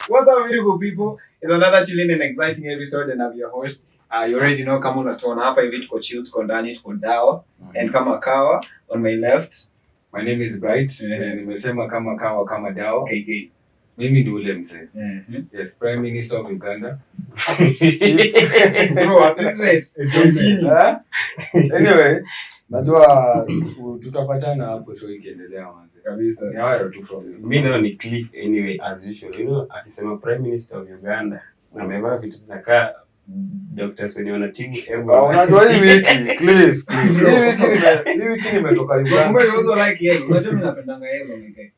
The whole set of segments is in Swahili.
What's up, beautiful people? It's another chilling and exciting episode, and I'm your host. You already know, kama unatuona hapa hivi tuko chill, tuko ndani, tuko dawa, and kama kawa on my left. My name is Bright. Nimesema kama kawa kama dawa. KK. Mimi ndio ule mzee. Yes, Prime Minister of Uganda. Bro, at this rate, continue. Anyway, najua tutapatana hapo show ikiendelea manze. Kabisa. Ni hayo tu from you. Mimi naona ni Cliff anyway as usual. You know, akisema Prime Minister of Uganda na amevaa vitu zinakaa doctors wenye wanatibu Ebola. Unajua hii wiki Cliff. Hii wiki nimetoka Uganda. Kumbe you also like yellow. Unajua mimi napendanga yellow mike.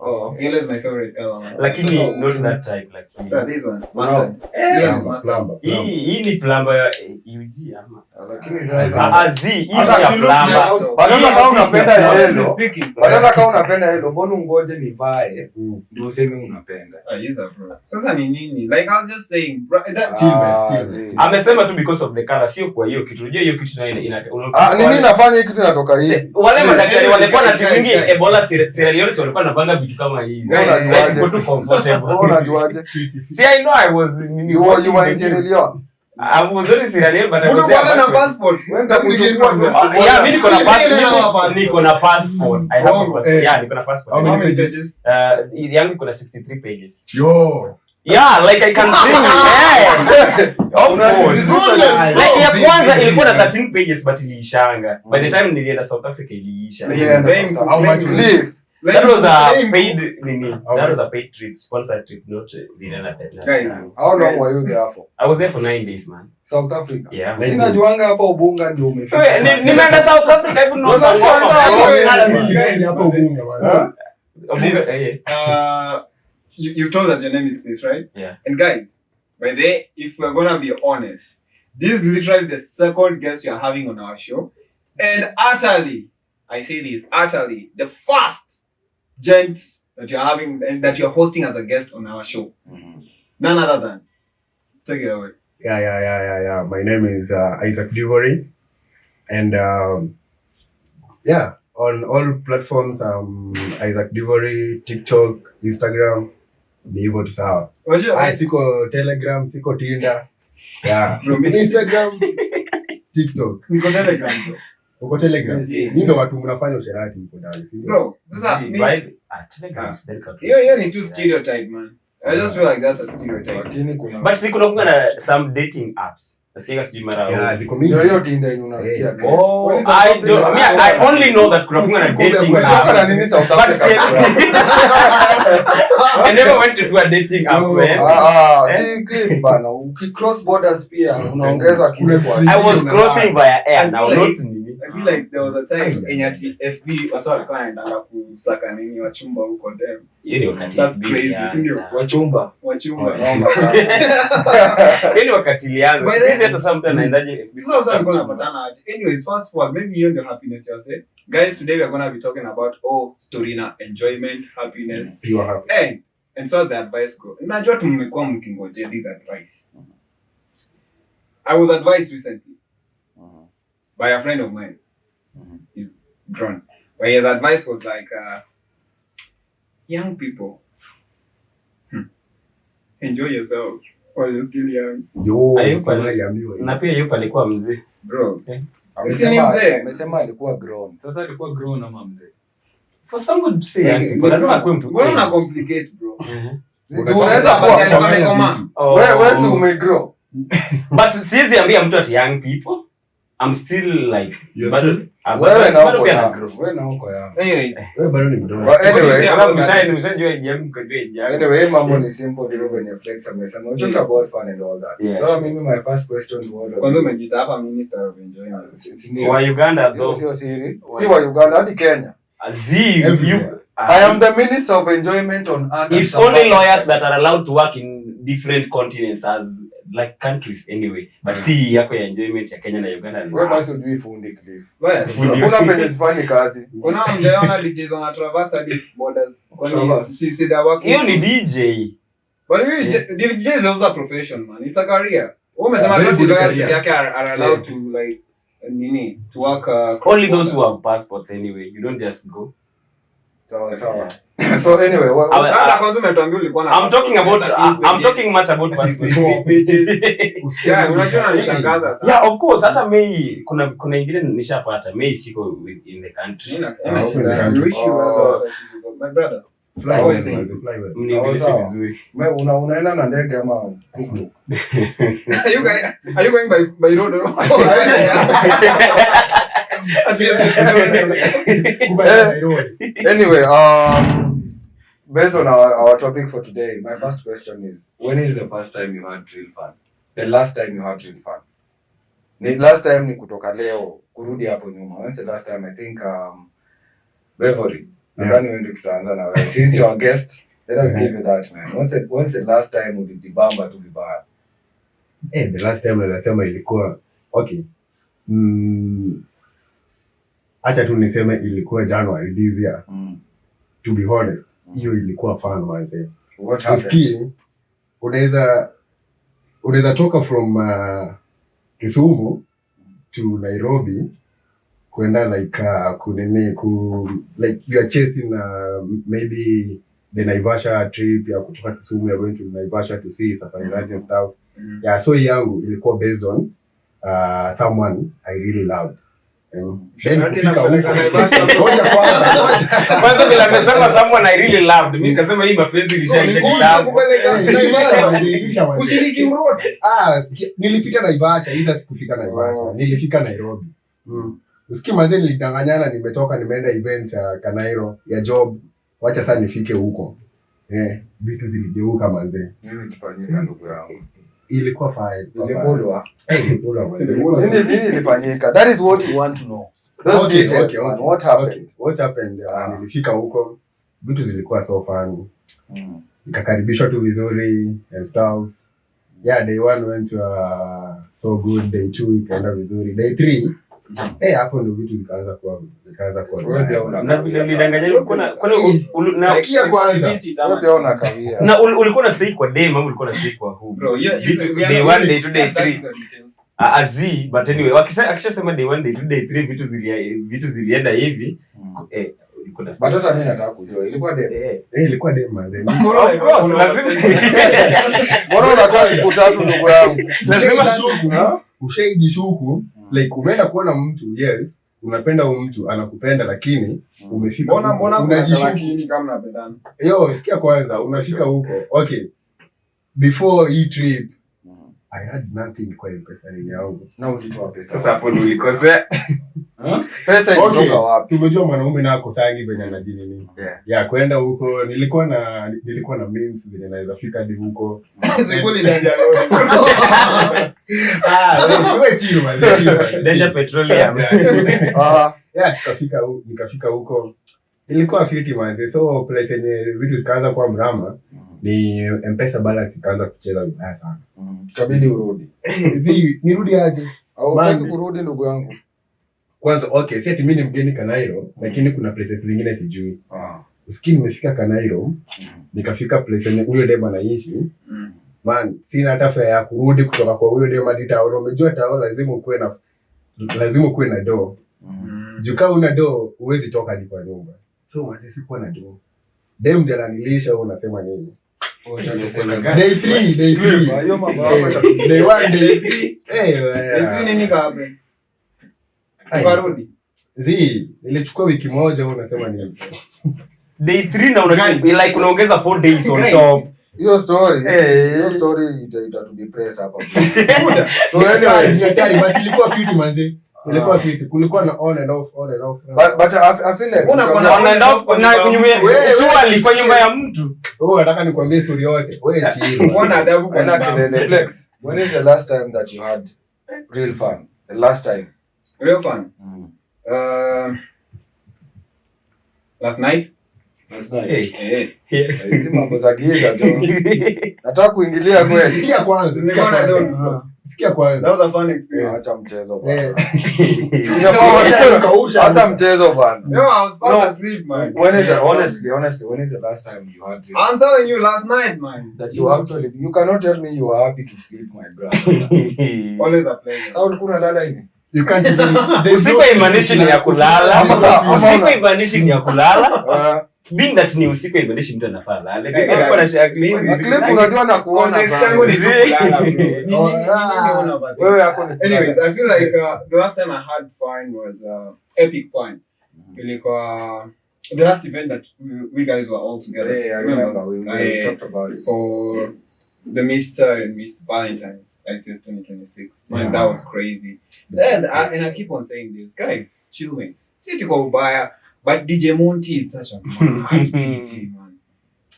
Oh, Yellow is my favorite color. Lakini not that type like. This one. Mustard. Yeah, mustard. Hii ni plumber ya UG ama. lakini sasa Hii ya plumber. Badala kama unapenda yellow. Badala kama unapenda yellow, mbona ungoje nivae? Ndio useme unapenda. Yes bro. Sasa ni nini? Like I was just saying, that chill. Amesema tu because of the color, sio kwa hiyo kitu. Unajua hiyo kitu ina ni mimi nafanya hii kitu inatoka hivi. Wale madaktari walikuwa na timu nyingi Ebola Sierra Leone walikuwa wanapanga vitu kama hizi. Unajuaje? Comfortable. Unajuaje? See, I know I was you were in Sierra Leone. I was only Sierra Leone, but I was there. Na passport. Wenda kuchukua yeah, mimi niko na passport. Niko na passport. I have a passport. Yeah, niko na passport. How many pages? Yangu iko na 63 pages. Yo. Yeah, like I can bring it. Of course. Like ya kwanza ilikuwa na 13 pages but iliishanga. By the time nilienda South Africa iliisha. How much leave? That was a paid that was a paid trip, sponsored trip, not Vinana. Guys, how long were you there for? I was there for 9 days, man. South Africa. Yeah. Ninajuanga hapa Ubunga ndio umefika. Nimeenda South Africa even no Guys hapa Ubunga man. Ubunga, you've told us your name is Cliff, right? Yeah. And guys, by the way, if we're gonna be honest, this is literally the second guest you're having on our show. And utterly, I say this, utterly, the first gent that you're having and that you're hosting as a guest on our show. None other than. Take it away. Yeah. My name is Isaac Divory. And on all platforms, Isaac Divory, TikTok, Instagram, ni hivyo tu sawa. Siko Telegram, siko Tinder. Yeah. Instagram, TikTok. Niko Telegram bro. Uko Telegram. Ni ndo watu mnafanya usherati huko ndani. Bro, sasa Telegram is delicate. Yeah, ni too stereotype man. I just feel like that's a stereotype. Lakini kuna But si kuna na some dating apps. Nasikia sijui mara. Yeah, ziko mingi. Yoyo Tinder yenye unasikia. Oh, I only know that kuna na dating app. Kutoka na nini South Africa? I never went to do a dating app, man. Si Cliff bana. Ukicross borders pia unaongeza kitu kwa. I was crossing via air now, not I feel like there was a time enyati FB wasa walikuwa wanaenda kusaka nini wachumba huko dem. That's crazy. Sindio? Wachumba. Yaani wakati yangu. Sisi hata sometimes naendaje. Sasa walikuwa wanapatana aje. Anyways, fast forward, maybe you know happiness yourself. Guys, today we are going to be talking about storina, enjoyment, happiness. Pure happiness. And so as the advice go. Najua tu mmekuwa mkingojea this advice. I was advised recently by a friend of mine. He's grown. But his advice was like, young people, enjoy yourself while you're still young. Na pia yupo alikuwa mzee. Bro. Amesema alikuwa grown. Sasa alikuwa grown ama mzee? For someone to say young people, lazima kuwe mtu. Mbona una complicate bro? Unaweza kuwa kama wewe si umegrow. But siwezi ambia mtu ati young people. I'm still like wewe na uko ya. Anyways, wewe bado ni mdogo. But anyway, anyway, mambo ni simple ndio venye flex amesema. We talk about fun and all that. Yeah. So mimi my first question to all. Kwanza umejiita hapa minister of enjoyment. Wa Uganda though. Sio siri. Si wa Uganda hadi Kenya. I am the minister of enjoyment on earth. It's only lawyers that are allowed to work in different continents as like countries anyway. But see yako ya enjoyment ya Kenya na Uganda. Wewe basi ujui fundi Cliff. Wewe kuna penye sifanye kazi. Kuna mjaona DJs wana traverse hadi borders. Kwani sisi da work. Hiyo ni DJ. But DJ is also a profession man. It's a career. Wewe umesema not lawyers yake are allowed to like to work only those who have passports anyway. You don't just go. Sawa sawa. So anyway, Sasa kwanza umetuambia ulikuwa na I'm talking much about past pages. Yeah, unajua nishangaza sana. Yeah, of course. Hata May kuna ingine nishapata. May siko in the country. My brother. Mniingilishe vizuri. Unaenda na ndege ama tuktuk? Are you going by road or Anyway, based on our topic for today, my first question is, when is the first time you had real fun? The last time you had real fun? Last time ni kutoka leo kurudi hapo nyuma. When's the last time? I think Beverly. Nadhani wewe ndio tutaanza na wewe. Since you are guest, let us give you that, man. When's the last time ulijibamba tu vibaya? The last time nasema ilikuwa okay. Acha tu niseme ilikuwa January this year. To be honest, hiyo ilikuwa fun manze. What happened? Unaweza toka from Kisumu to Nairobi kwenda like like you are chasing maybe the Naivasha trip ya kutoka Kisumu, you're going to Naivasha to see safari and stuff. Yeah, so yangu ilikuwa based on someone I really loved. Kwanza bila amesema someone I really loved, mimi nikasema hii mapenzi ilishaisha kitabu. Kushiriki road. Nilipita Naivasha, hizo sikufika Naivasha. Nilifika Nairobi. Usikie manze nilidanganyana, nimetoka nimeenda event Kanairo ya job. Wacha sasa nifike huko. Vitu ziligeuka manze. Nini ilifanyika ndugu yangu? Ilikuwa fine. Ilipolwa. Nini ilifanyika? That is what you want to know. Those details, man. What happened? What happened? Nilifika huko. Vitu zilikuwa so fun. Nikakaribishwa tu vizuri and stuff. Yeah, day 1 went so good. Day 2 ikaenda vizuri. Day 3 hapo ndio vitu zikaanza kuwa Na vile nilidanganya kuna Sikia kwanza. Wewe pia unakawia. Na ulikuwa na stay kwa day, ulikuwa na stay kwa who? Bro, yeah, day 1, day 2, day 3. But anyway, akishasema day 1, day 2, day 3 vitu zilienda hivi. But hata mimi nataka kujua ilikuwa day. Ilikuwa day man. Of course, lazima. Mbona unakaa siku 3 ndugu yangu? Lazima ushaijishuku. Like umeenda kuona mtu, yes, unapenda huyo mtu, anakupenda lakini umefika mbona unajishuku kama unapendana. Sikia kwanza, unafika huko. Okay. Before hii trip, I had nothing kwa pesa yangu. Na ulitoa pesa. Sasa hapo ndio ulikosea. Pesa ilitoka wapi? Tumejua mwanaume na akosangi venye anajini nini. Yeah, kwenda huko nilikuwa na means venye naweza fika hadi huko. Sikuli danger road. Tuwe chill man. Danger petroleum. Nikafika huko. Ilikuwa fiti man. So place yenye vitu zikaanza kuwa mrama ni M-Pesa balance ikaanza kucheza vibaya sana. Kabidi urudi. Nirudi aje? Au unataka kurudi ndugu yangu? Kwanza okay, si ati mimi ni mgeni Kanairo, lakini kuna places zingine sijui. Usikii nimefika Kanairo, nikafika place yenye huyo dem anaishi. Man, sina hata fare ya kurudi kutoka kwa huyo dem hadi Tao. Umejua Tao lazima ukuwe na door. Juu kama una door, huwezi toka hadi kwa nyumba. So mwanzo sikuwa na door. Dem ndiye ananilisha, unasema nini? Day 3. Hiyo mambo hapa. Day 1, day 3. Day 3 nini kabe? Karudi. Nilichukua wiki moja, unasema nini? Day 3 na unaongeza 4 days on top. Hiyo story itatudepress hapa. So anyway, ni hatari but ilikuwa fiti manze. Ilikuwa fiti. Kulikuwa na on and off. But I feel like on and off na kunyume. Sio alifanya nyumba ya mtu. Nataka nikwambie story yote. Wewe chill. Mbona adabu kwa kelele flex. When is the last time that you had real fun? The last time. Real fun. Last night. Hizi mambo za giza tu. Nataka kuingilia kweli. Sikia kwanza. That was a fun experience. Acha mchezo bwana. Hata mchezo bwana. I was fast asleep man. Honestly, when is the last time you had? I'm telling you, last night man. That you cannot tell me you are happy to sleep, my brother. Always a pleasure. Sasa ulikuwa unalala hivi? You can't even. Usiku imanishi ni ya kulala. Usiku imanishi ni ya kulala. being that ni usiku imedeshi mtu anafaa lale. Cliff unajua na kuona wewe hapo. Anyways, I feel like the last time I had fun was epic fun. Ilikuwa the last event that we guys were all together. Yeah, I remember we talked about it. For the Mr. and Miss Valentine's AYST 2026. Man, that was crazy. And I keep on saying this, guys, chillmates. See to go by, but DJ Monty is such a mad DJ, man.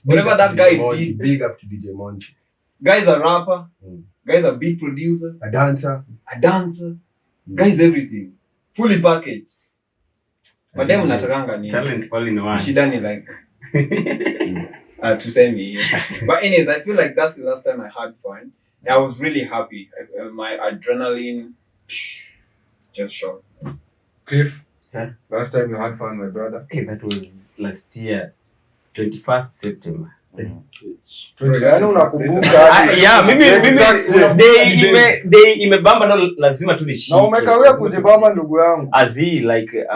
Whatever that guy did, big up to DJ Monty. Guy's a rapper, guy's a beat producer, a dancer, guy's everything, fully packaged. But then unatakanga ni talent all in one. Shida ni like to say me. But anyways, I feel like that's the last time I had fun. I was really happy. My adrenaline just shot. Cliff, huh? Last time you had fun, my brother? Hey, that was last year, 21st September. Yaani unakumbuka mimi day imebamba na lazima tu nishike. Na umekawia kujibamba ndugu yangu. Azi like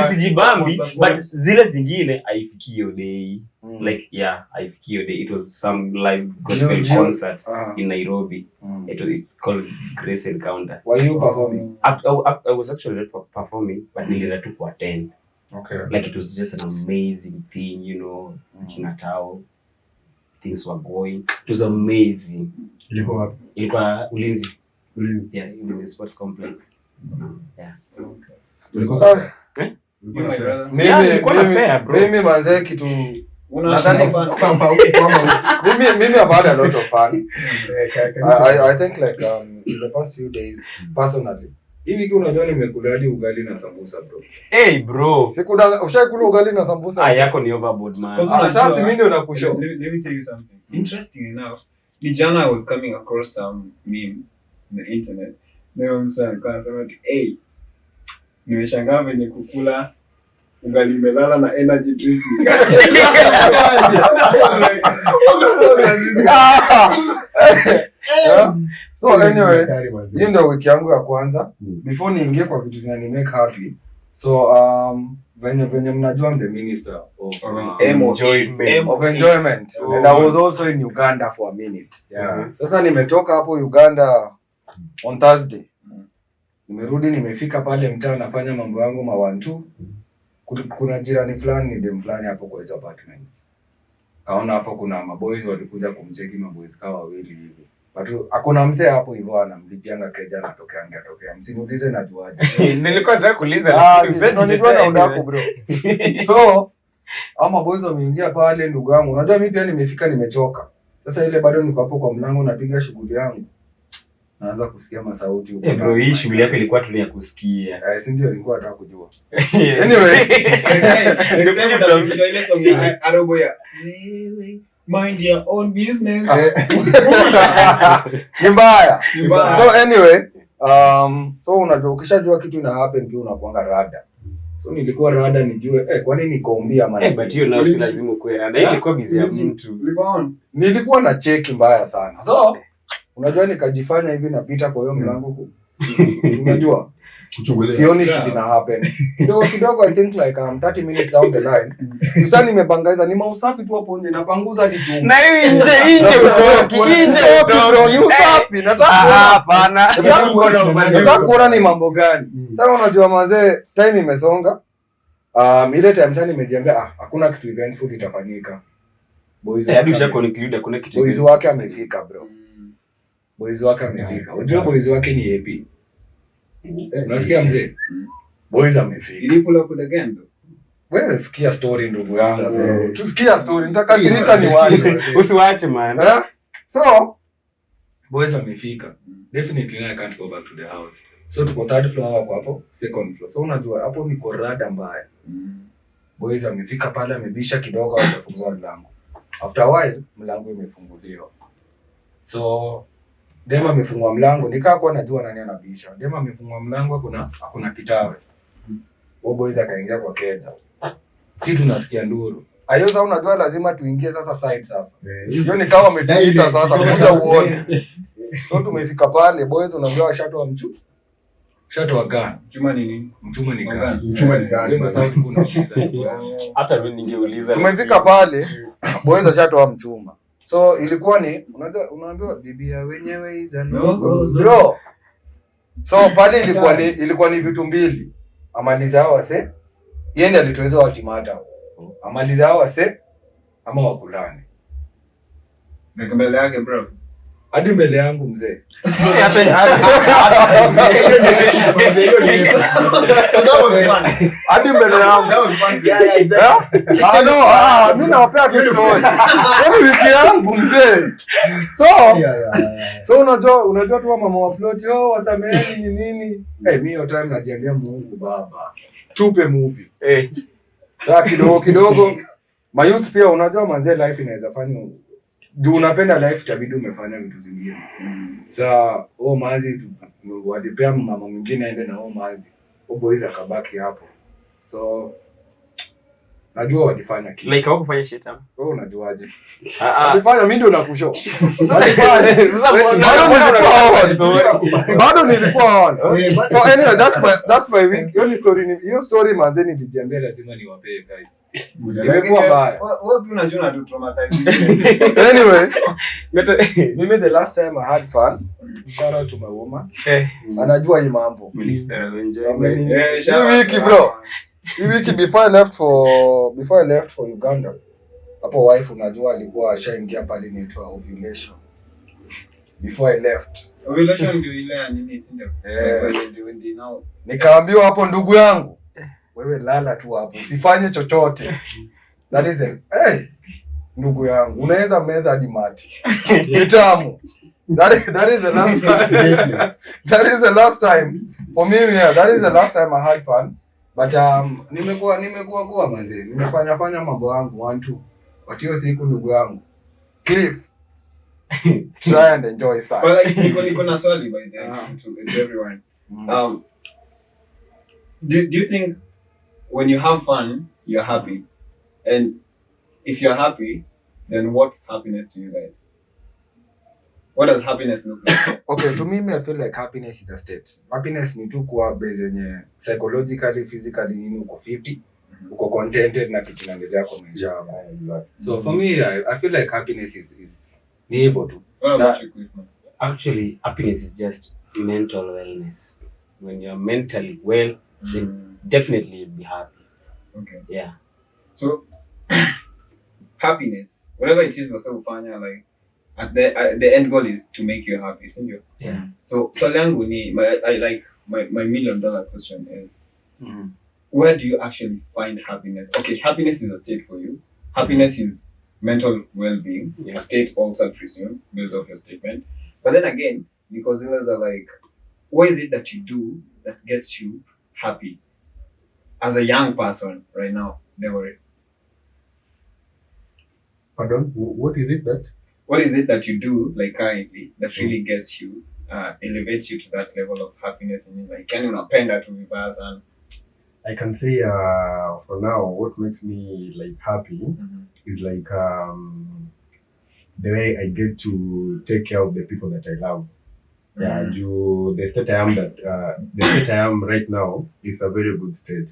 sijibambi but zile zingine haifikii hiyo day. Like haifikii hiyo day. It was some live gospel concert in Nairobi. It's called Grace Encounter. Were you performing? I was actually not performing but nilienda tu ku attend. Okay. Like it was just an amazing thing, you know. Kinatao, things were going. It was amazing. Ilikuwa Ulinzi. Yeah, Ulinzi Sports Complex. Yeah. Mimi manze kitu nadhani mimi have had a lot of fun. I think like in the past few days personally. Hii wiki unajua nimekula hadi ugali na sambusa bro. Hey bro. Sikula ushakula ugali na sambusa? Yako ni overboard man. Sasa mimi ndio nakushow. Let me tell you something. Interesting enough. Jana I was coming across some meme on the internet. Ndio msana alikuwa anasema hey, nimeshangaa venye kukula ugali melala na energy drink. So anyway, hiyo ndio wiki yangu ya kwanza. Before niingie kwa vitu zinani make happy. So venye mnajua I'm the minister of enjoyment. And I was also in Uganda for a minute. Yeah. Sasa nimetoka hapo Uganda on Thursday. Nimerudi nimefika pale mtaa nafanya mambo yangu mawantu. Kuna jirani fulani ni dem fulani hapo kwa hizo apartments. Kaona hapo kuna maboys walikuja kumcheki maboys kawa wawili hivi. But hakuna mzee hapo hivyo anamlipianga keja anatokea. Msimulize najuaje. Nilikuwa nataka kuuliza nilikuwa na udaku bro. So ama boys wameingia pale ndugu yangu. Unajua mimi pia nimefika nimechoka. Sasa ile bado niko hapo kwa mlango napiga shughuli yangu. Naanza kusikia masauti huko. Bro, hii shughuli yako ilikuwa tu ya kusikia. Si ndio nilikuwa nataka kujua. Anyway, ile song ya Arobo ya mind your own business. Ni mbaya. So anyway, so unajua ukishajua kitu ina happen pia unakuanga rada. So nilikuwa rada nijue kwa nini nikombia maana. But you know si lazima kuwe rada. Ilikuwa busy ya mtu. Nilikuwa na cheki mbaya sana. So unajua nikajifanya hivi napita kwa hiyo mlango. Unajua? Sioni shit ina happen. Kidogo I think like 30 minutes down the line. Sasa nimepangaiza ni mausafi tu hapo nje napanguza hadi chumba. Na hiyo nje bro ni usafi nataka hapana. Nataka kuona ni mambo gani. Sasa unajua mazee time imesonga. Ile time sana nimejiambia hakuna kitu eventful itafanyika. Boys wake amefika bro. Boys wake amefika. Unajua boys wake ni AP. Unasikia mzee? Boys amefika. Ilipula kwa the game though. Wewe sikia story ndugu yangu. Tusikia story nitakasirika ni wache. Usiwache man. So boys amefika. Definitely I can't go back to the house. So tuko third floor hapo, second floor. So unajua hapo ni korada mbaya. Boys amefika pale amebisha kidogo akafungua mlango. After a while mlango imefunguliwa. So Dema amefungua mlango, nikaa kwa najua nani anabisha. Dema amefungua mlango hakuna kitawe. Boys akaingia kwa keja. Si tunasikia nduru. Ayo sasa unajua lazima tuingie sasa side sasa. Hiyo ni kama wametuita sasa kuja uone. So tumefika pale boys unaambiwa Shatoa gun. Chuma ni nini? Mchuma ni gun. Mchuma ni gun. Hiyo ndio sauti kuna. Hata mimi ningeuliza. Tumefika pale, boys shatoa mchuma. So ilikuwa ni unajua unaambiwa bibia wenyewe is a no bro. So pale ilikuwa ni vitu mbili. Amaliza hao wase. Yeye ndiye alituweza ultimatum. Amaliza hao wase ama wakulane. Na mbele yake bro. Hadi mbele yangu mzee. Hadi mbele yangu. Mimi nawapea tu story. Yaani wiki yangu mzee. So unajua tu mama wa plot wasameni ni nini? Mimi hiyo time najiambia Mungu Baba. Tupe movie. Sasa kidogo mayouth pia unajua manze life inaweza fanya juu unapenda life itabidi umefanya vitu zingine. Sasa mazi walipea mama mwingine aende na mazi. Boys akabaki hapo. So najua walifanya kitu. Like hawakufanya shit hapo. Wewe unajuaje? Walifanya mimi ndio nakushow. Walifanya. Sasa bado nilikuwa on. So anyway that's my week. Hiyo story manze nilijiambia lazima niwapee guys. Ilikuwa mbaya. Wewe pia unajua tu traumatized. Anyway, mimi the last time I had fun. Shout out to my woman. Anajua hii mambo. Minister enjoy. Hii wiki bro. Hii wiki before I left for Uganda. Hapo wife unajua alikuwa ashaingia pale inaitwa ovulation. Before I left. Ovulation ndio ile ya nini sindio? Ndio. Nikaambiwa hapo ndugu yangu. Wewe lala tu hapo. Usifanye chochote. That is ndugu yangu. Unaweza meza hadi mati. Nitamu. That is the last time. That is the last time. For me, yeah, that is the last time I had fun. But nimekuwa kwa manze. Nimefanya mambo yangu 1 2. But hiyo siku ndugu yangu. Cliff. Try and enjoy sex. But like niko na swali by the to everyone. Do you think when you have fun, you're happy? And if you're happy, then what's happiness to you guys? What does happiness look like? Okay, to me, I feel like happiness is a state. Happiness ni tu kuwa base yenye psychologically, physically nini uko 50, uko contented na kitu kinaendelea kwa maisha yako. So for me, I feel like happiness is ni hivyo tu. Actually, happiness is just mental wellness. When you're mentally well, then definitely you'll be happy. Okay. Yeah. So happiness, whatever it is wasa ufanya, like at the end goal is to make you happy, isn't it? Yeah. So yangu ni my $1 million question is where do you actually find happiness? Okay, happiness is a state for you. Happiness is mental well-being. A state also, I presume, built off your statement. But then again, because others are like, what is it that you do that gets you happy as a young person right now? Deborah. Pardon? What is it that? What is it that you do, like currently, that really gets you, elevates you to that level of happiness? And like, can you unapenda to reverse? And I can say for now, what makes me like happy is like the way I get to take care of the people that I love. Yeah, the state I am right now is a very good state,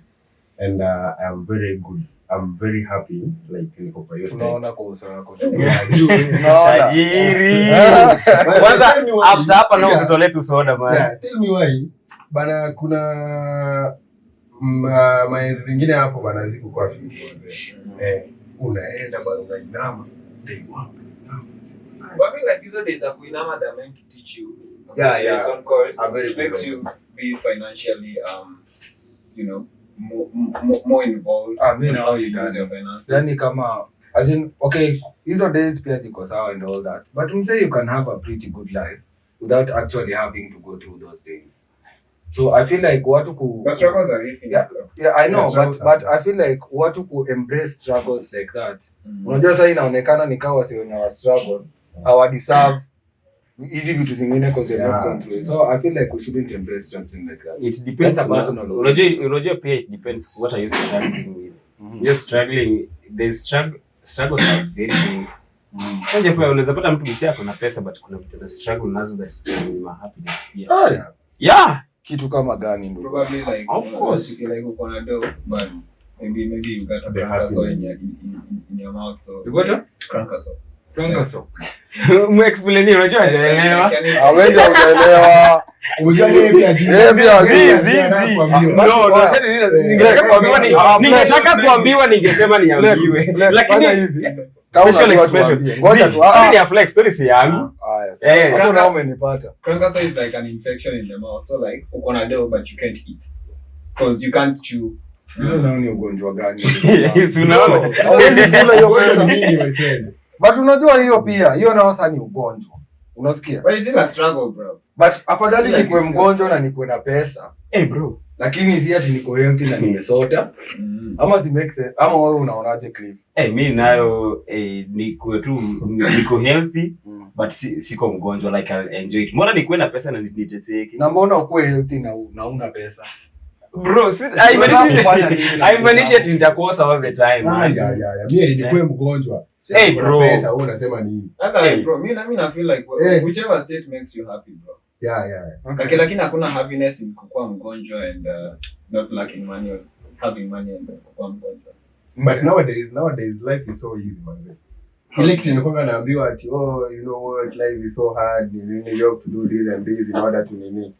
and I'm very good. I'm very happy, like in AYST. Tunaona kwa uso wako. Tajiri. Kwanza after hapa na ukitolee tu soda man. Yeah, tell me why. Bana kuna maenzi zingine hapo bana ziko kwa fiti. Unaenda bana unainama. Day one. But I feel like these days are kuinama they're meant to teach you. Yeah. Of course, it makes you be financially, more involved. Mimi na wewe yani kama as in okay, hizo days pia ziko sawa and all that. But say you can have a pretty good life without actually having to go through those days. So I feel like watu But struggles are infinite. Yeah, I know, but I feel like watu embrace struggles like that. Unajua sasa inaonekana ni kama wasi wenye wa struggle hawa deserve easy vitu zingine because they're not controlled. So I feel like we shouldn't embrace something like that. It depends. Unajua pia it depends what are you struggling with. You're struggling, struggles are very big. Unajua pia unaweza pata mtu msia ako na pesa but kuna vitu za struggle nazo that is my happiness pia. Yeah. kitu kama gani ndugu? Probably like Of course. like uko na dough, but maybe you got a The crankaso in your mouth, so You got a crankaso. crankaso? Muexplain unajua hajaelewa. Wengi hawajaelewa. Ningetaka kuambiwa ningesema niambiwe. Lakini Kama facial unajua expression. tuambie. Ngoja tu. Story ni ya flex, story si yangu. Haya. Hapo nao umenipata. Crankaso is like an infection in the mouth, so like uko na dough but you can't eat because you can't chew. Hizo nao ni ugonjwa gani? Si unaona? Hawezi kula hiyo pesa. my friend. But unajua hiyo pia, hiyo nao sasa ni ugonjwa. Unasikia? But it's still a struggle, bro. But afadhali Like nikuwe it's- mgonjwa na nikuwe na pesa. Bro. Lakini si ati niko healthy na nimesota. Ama si make sense. Ama wewe unaonaje Cliff? Mimi nayo niko healthy Mm. but siko mgonjwa, like I enjoy it. Mbona nikuwe na pesa na niteseke? Na mbona ukuwe healthy na una pesa? Bro, haimaanishi ati nitakosa all the time. Man. Mimi nilikuwa mgonjwa. Bro. Pesa wewe unasema nini? Hata bro, mimi na feel like whichever state makes you happy, bro. Okay. Lakini hakuna happiness in kukuwa mgonjwa and not lacking money or having money and kukuwa mgonjwa. But nowadays life is so easy, man. Ile kitu nilikuwa naambiwa ati you know what, life is so hard, you have to do this and this in order to nini.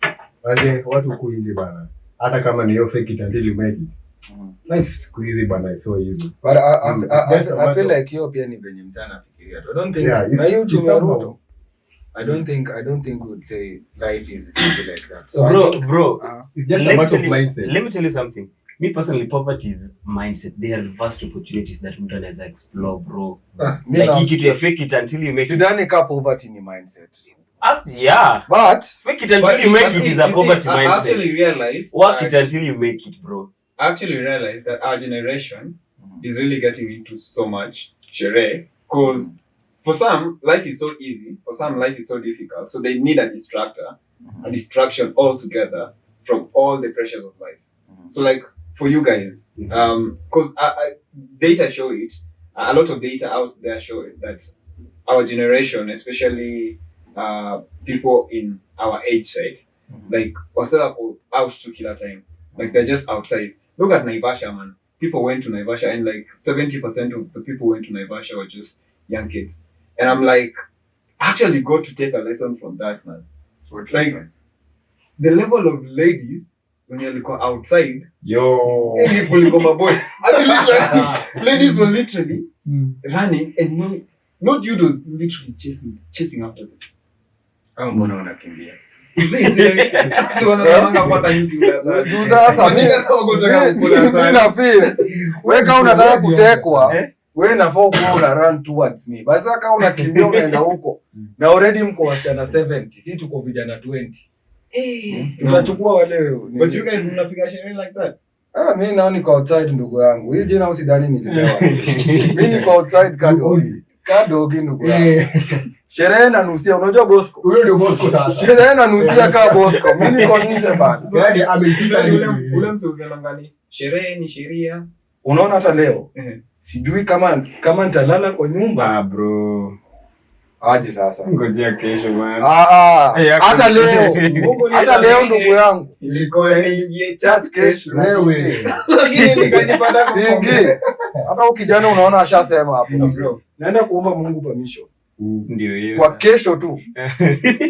Watu huku nje bana. Hata kama ni hiyo fake it until you make it. Life siku easy bana, it's so easy. But I feel like hiyo pia ni venye msana fikiria. I don't think na hiyo uchumi wa Ruto. I don't think we would say life is easy like that. So bro, it's just a matter of mindset. Let me tell you something. Me personally, poverty is mindset. There are vast opportunities that mtu anaweza explore, bro. Like you can fake it until you make it. Sidhani ka poverty ni mindset. Yeah. But fake it until you make it is a poverty I mindset. actually realize Work it until you make it, bro. I actually realized that our generation is really getting into so much sherehe because for some, life is so easy. For some, life is so difficult. So they need a distractor, a distraction altogether from all the pressures of life. So like for you guys, because data show it, a lot of data out there show it that our generation, especially people in our age side, like was out to kill time. Like they're just outside. Look at Naivasha, man. People went to Naivasha and like 70% of the people who went to Naivasha were just young kids. And I'm like, actually got to take a lesson from that, man. Like the level of ladies when you're outside, kuliko maboy. Ladies were literally running and no dude was literally chasing after them. au mbona wanakimbia? Weka unataka kutekwa, wewe nafaa kuwa una run towards me. Basi kama unakimbia unaenda huko na already mko wasichana 70, si tuko vijana 20. Tutachukua wale. But you guys mnapiga sherehe like that? Mimi nao niko outside ndugu yangu. Hii jina usidhani nilipewa. Mimi niko outside kadogi. Kadogi ndugu yangu. Sherehe na nusia, unajua Bosco? Huyo ndio Bosco sasa. Sherehe na nusia ka Bosco. Mimi niko nje bana. Yaani ametisha ule mseuze ngani. Sherehe ni sheria. Unaona hata leo. Sijui kama nitalala kwa nyumba. Bro. Aje sasa. Ngojea kesho bwana. Hata leo. Hata leo ndugu yangu. Ilikuwa niingie church kesho. Wewe. Lakini nikajipata Singi. Hata ukijana unaona ashasema hapo. Bro. Naenda kuomba Mungu permission. Ndio hiyo. Kwa kesho tu.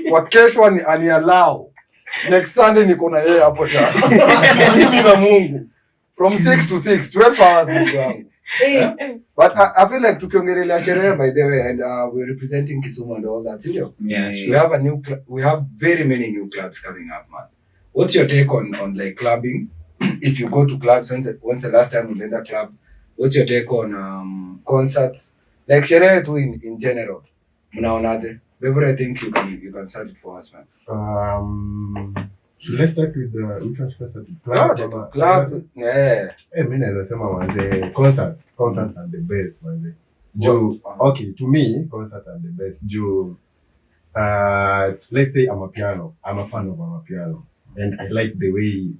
Kwa kesho ani allow. Next Sunday niko na yeye hapo church. Mimi na Mungu. From 6 to 6, 12 hours ndugu yangu. But I feel like tukiongelea sherehe by the way and we're representing Kisumu and all that. Yeah, sure. We have very many new clubs coming up, man. What's your take on like clubbing? If you go to clubs, when's the last time you went to a club? What's your take on concerts? Like sherehe tu in general. Mnaonaje? Wherever I think you can start it for us, man. Let's start with the club. Yeah. Mimi naweza sema manze concerts are the best manze. Okay, to me concerts are the best. Let's say I'm a fan of amapiano and I like the way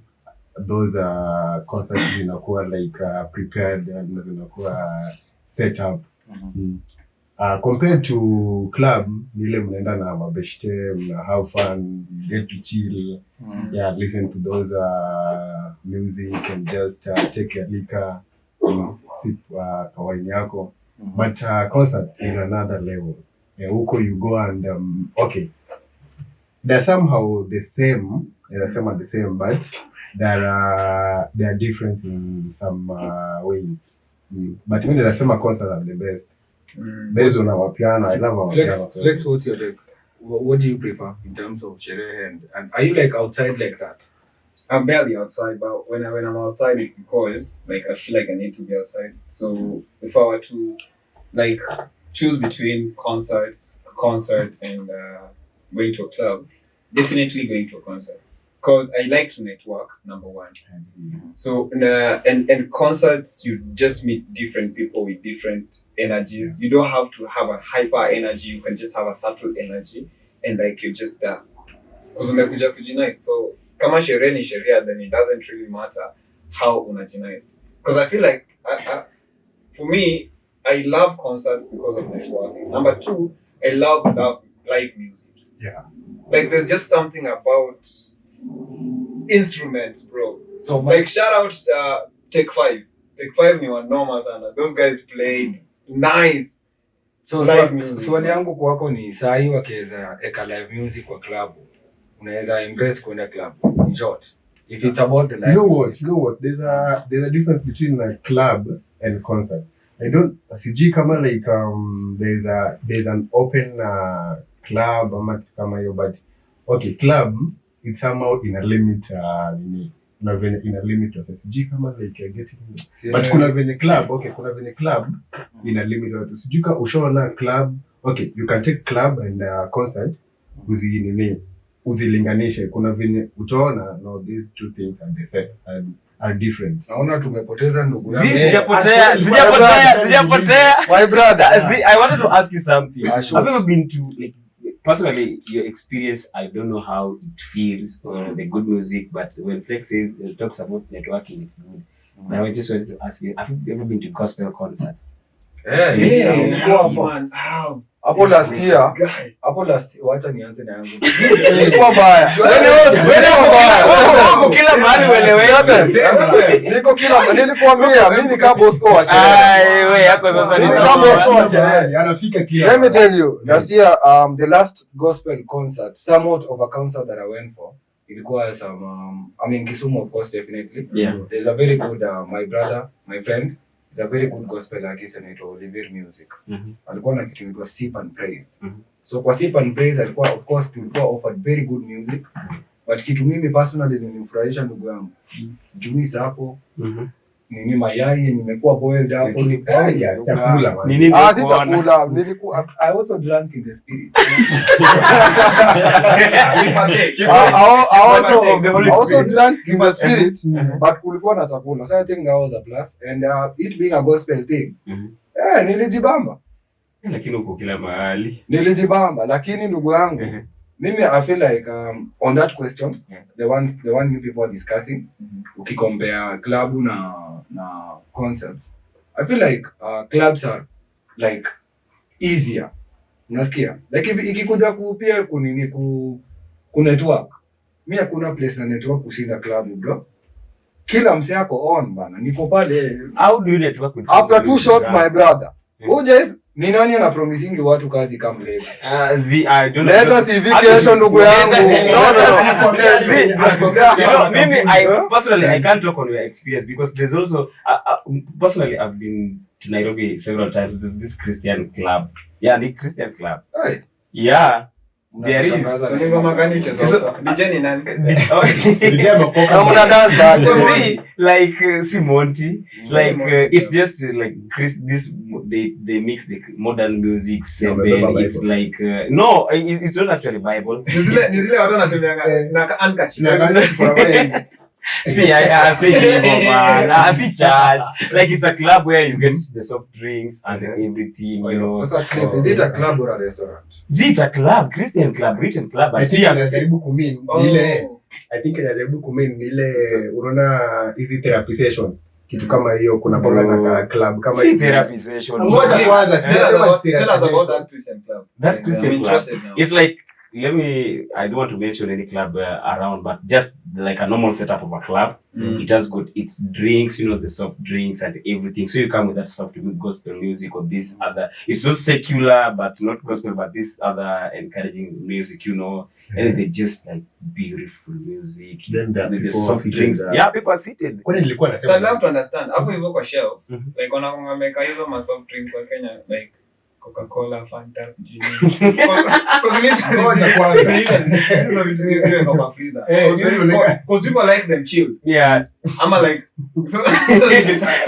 those concerts zinakuwa like prepared and zinakuwa set up. Compared to club, ile mnaenda na mabeshte, mna have fun, get to chill, yeah, listen to those music and just take your liquor, sip kawaini yako. But concert is another level. Huko you go and okay, they're somehow the same, but there are difference in some ways. But when there's some concert are the best. Based on our piano, I love our piano. Flex, what's your take? What do you prefer in terms of sherehe and are you like outside like that? I'm barely outside, but when I'm outside, it's because like I feel like I need to be outside. So if I were to like choose between concert and going to a club, definitely going to a concert. Because I like to network, number one. So and concerts, you just meet different people with different energies. You don't have to have a hyper energy. You can just have a subtle energy, and like you just because umekuja kujinice. So kama sherehe ni sherehe, then it doesn't really matter how unajinice. Because I feel like for me, I love concerts because of networking. Number two, I love live music. Yeah. Like there's just something about instruments, bro. So like shout out Take 5. Take 5 ni wanoma sana. Those guys played nice. So live music. Swali yangu kwako ni saa hii wakiweza eka live music kwa club, unaweza embrace kwenda club. In short, if it's about the live you know what? There's a difference between like club and concert. I don't sijui kama like there's an open club ama kama hiyo, but okay, club it's somehow in a limit in a limit of sijui kama like you're getting it. But kuna venye club in a limit of sijui kama ushaona club. Okay, you can take club and concert uzilinganishe. Kuna venye utaona no, these two things are the same and are different. Naona tumepoteza ndugu yangu. Sijapotea. My brother, I wanted to ask you something. Sure. Have you ever been to, like, personally, your experience, I don't know how it feels or the good music, but when Flex talks about networking, it's good. But I just wanted to ask you, have you ever been to gospel concerts? Hapo last year, wacha nianze na yangu. Nilikuwa mbaya. Kila mahali uelewe yote. Nilikuambia mimi ni kama Bosco wa sherehe. Wewe yako sasa ni kama Bosco wa sherehe. Anafika kila. Let me tell you, last year the last gospel concert, somewhat of a concert that I went for, ilikuwa some Kisumu, of course, definitely. Yeah. There's a very good my brother, my friend, is a very good gospel artist anaitwa Oliver Music. Alikuwa na kitu inaitwa Sip and Praise. So kwa Sip and Praise alikuwa, of course, tulikuwa offered very good music. But kitu mimi personally nilimfurahisha ndugu yangu. Juice hapo. Nini mayai nimekuwa boiled hapo. Sitakula. Sitakula. Nilikuwa I also drank in the spirit. I also drank in the spirit, but kulikuwa na chakula. So I think that was a plus. And it being a gospel thing. Nilijibamba. Lakini uko kila mahali. Nilijibamba, lakini ndugu yangu mimi I feel like on that question, the one you people are discussing, ukikompare club na concerts, I feel like clubs are like easier. Unasikia? Like ikikuja kupia kunini ku network. Mimi hakuna place na network kushinda club, bro. Kila mse yako on bana. Niko pale. How do you network with after 2 shots, my brother? Guys, ni nani ana promising watu kazi kama leo? I don't know. Let us see vacation ndugu yangu. Maybe personally I can't talk on your experience because there's also personally I've been to Nairobi several times. There's this Christian club. Yeah, the Christian club. Hey. Yeah. There is. Like Simonti, like it's just like they mix the modern music. It's like no, it's not actually Bible. See, I say man, I see church. Like it's a club where you get the soft drinks and everything, you know. So is it a club or a restaurant? It's a club, Christian club, written club. I think anajaribu kumean ile. I think anajaribu kumean ile unaona hizi therapy session. kitu kama hiyo, kuna bonga na club kama si therapy session. Ngoja kwanza, Tell us about that Christian club. That I'm Christian club, interested now. it's like, I don't want to mention any club around, but just like a normal setup of a club. It has got its drinks, the soft drinks and everything. So you come with that soft gospel music or this other. It's not secular, but not gospel, but this other encouraging music, and they just like beautiful music. Then there are the people soft seated drinks. there. Yeah, people are seated. Kwani nilikuwa So I'd love nasema to understand. Hapo hivyo kwa shelf, Mhm. like wameka hizo ma soft drinks wa Kenya, like Coca-Cola, Fanta, sijui nini. Ngoja kwanza. Because people like them chilled. Yeah. I'm like, so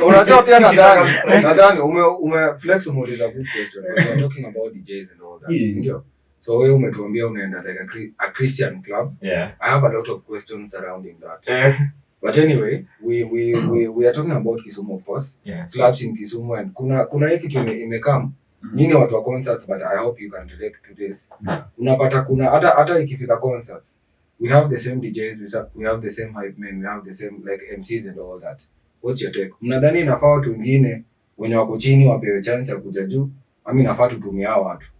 Unajua pia nadhani ume flex umeuliza good question. We are talking about DJs and all that. Ndio. So wewe umetuambia unaenda like a Christian club. Yeah. I have a lot of questions surrounding that. But anyway, we are talking about Kisumu, of course. Yeah. Clubs in Kisumu, and kuna hiki kitu imekam. Nini watu wa concerts, but I hope you can relate to this. Unapata kuna hata ikifika concerts, we have the same DJs, we have the same hype men, we have the same like MCs and all that. What's your take? Mnadhani inafaa watu wengine wenye wako chini wapewe chance ya kuja juu, ama inafaa tutumie hao watu?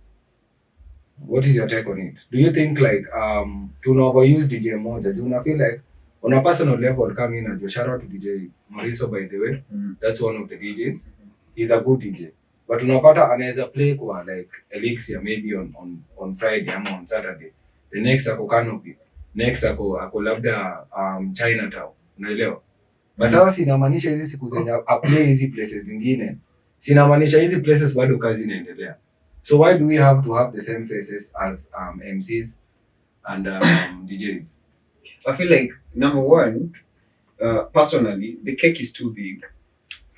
What is your take on it? Do you think like tuna overuse DJ moja? Do you feel like on a personal level come in and shout out to DJ Mauricio, by the way. That's one of the DJs. He's a good DJ. But unapata anaweza play kwa like Elixir maybe on Friday ama on Saturday. The next ako Canopy. Next ako labda Chinatown. Unaelewa? But sasa sinamaanisha hizi siku zenye play hizi places zingine. Sinamaanisha hizi places bado kazi inaendelea. So why do we have to have the same faces as MCs and DJs? I feel like number one, personally, the cake is too big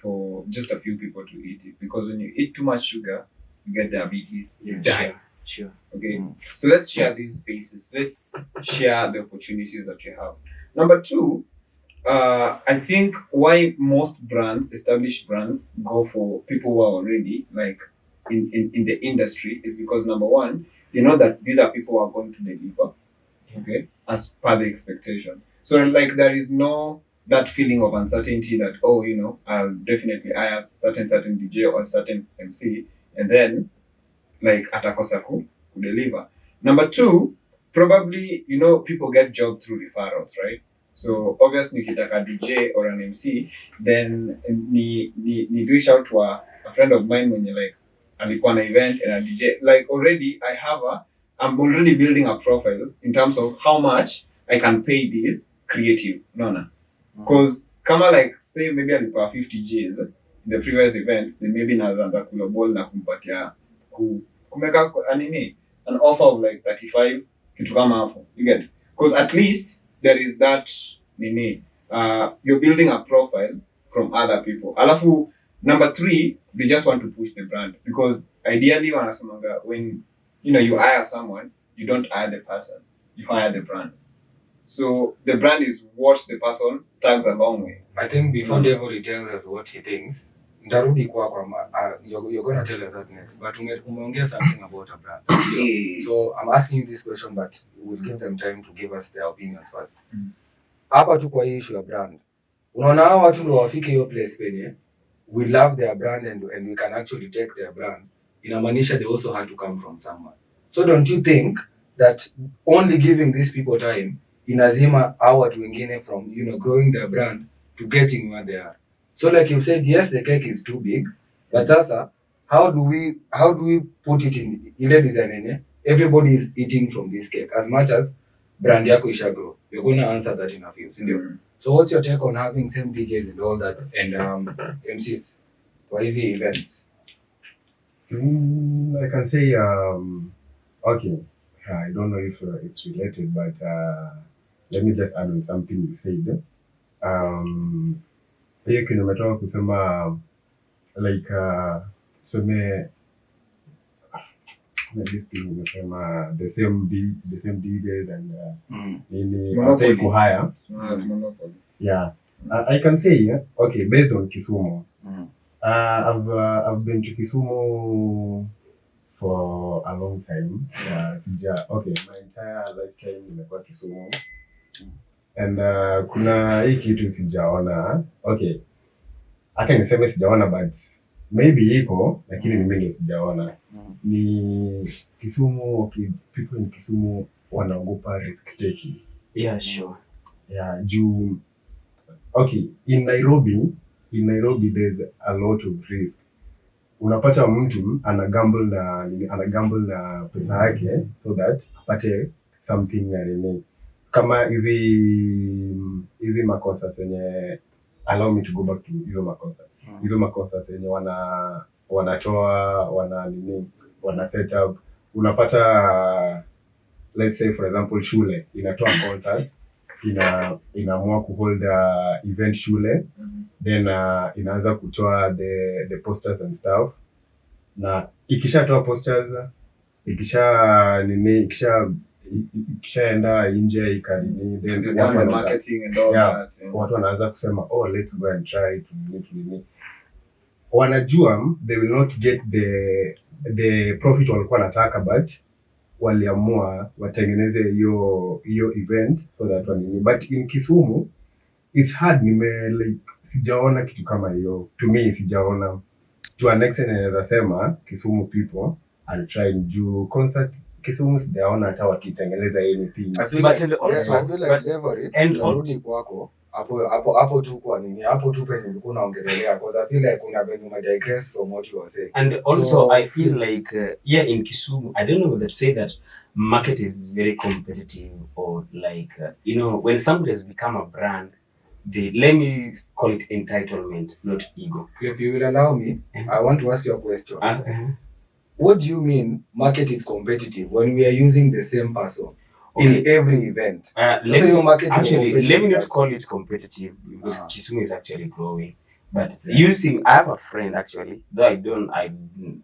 for just a few people to eat it, because when you eat too much sugar, you get diabetes, you die. Sure. Okay, so let's share these spaces. Let's share the opportunities that we have. Number two, I think why most brands, established brands, go for people who are already like in the industry is because number one, they know that these are people who are going to deliver, okay, as per the expectation. So like there is no that feeling of uncertainty that, oh, I'll definitely hire certain DJ or certain MC and then like atakosa ku deliver. Number two, probably people get job through referrals, right? So obviously nikitaka DJ or an MC, then ni reach out to a friend of mine when like alikuwa na event and a DJ, like already I'm already building a profile in terms of how much I can pay this creative. Because kama like say maybe alipa 50 Gs in the previous event, then maybe naanza kula ball na kumpatia kumeka an offer of like 35 kitu kama hapo. You get? Because at least there is that you're building a profile from other people. Alafu number three, they just want to push the brand, because ideally wanasemanga when you hire someone, you don't hire the person, you hire the brand. So the brand is what the person tags along with. I think before Devil tells us what he thinks, ndarudi you're going to tell us that next. But umeongea something about a brand. So I'm asking you this question, but we'll give them time to give us their opinions first. Hapa tu kwa issue ya brand. Unaona hao watu ndio wafike hiyo place penye we love their brand and we can actually take their brand. Inamaanisha they also had to come from somewhere. So don't you think that only giving these people time inazima hao watu wengine from growing their brand to getting where they are? So like you said, yes, the cake is too big, but sasa how do we put it in ile design yenye everybody is eating from this cake as much as brand yako isha grow? You're going to answer that in a few. So what's your take on having same DJs and all that and MCs for easy events? I can say okay, I don't know if it's related, but let me just add on something you said. Hiyo kitu umetoka kusema like tuseme this thing umesema the same DJs and nini wataki kuhire. Yeah, I can say okay, based on Kisumu. I've been to Kisumu for a long time. Okay, my entire lifetime nimekuwa Kisumu. And kuna hii kitu sijaona. Okay, hata niseme sijaona but maybe iko lakini mimi ndio sijaona. Ni Kisumu, okay, people in Kisumu wanaogopa risk taking. Yeah, sure. Yeah, okay, in Nairobi there's a lot of risk. Unapata mtu ana gamble na pesa yake so that apate something ya nini. Kama hizi makosa zenye, allow me to go back to hizo makosa. Hizo makosa zenye wanatoa wana set up. Unapata let's say for example shule inatoa concert, inaamua kuhold event shule, then inaanza kutoa the posters and stuff, na ikishatoa posters, ikishaenda nje ikanini, then marketing and all that. Watu wanaanza kusema oh let's go and try to wanajua they will not get the profit walikuwa nataka, but waliamua watengeneze hiyo event so that but in Kisumu it's hard. Sijaona kitu kama hiyo, to me sijaona. To an extent naweza sema Kisumu people are trying to concert Kisumu, sijaona hata wakitengeneza anything. I feel like Devory turudi kwako hapo tu kwa nini hapo tu penye ulikuwa unaongelea, because I feel like kuna venye you digress from what you were saying. And also so, I feel like in Kisumu, I don't know whether to say that market is very competitive or like when somebody has become a brand, let me call it entitlement, not ego. If you will allow me, I want to ask you a question. What do you mean market is competitive when we are using the same person in every event? Let me not call it competitive because Kisumu is actually growing. But I have a friend actually, though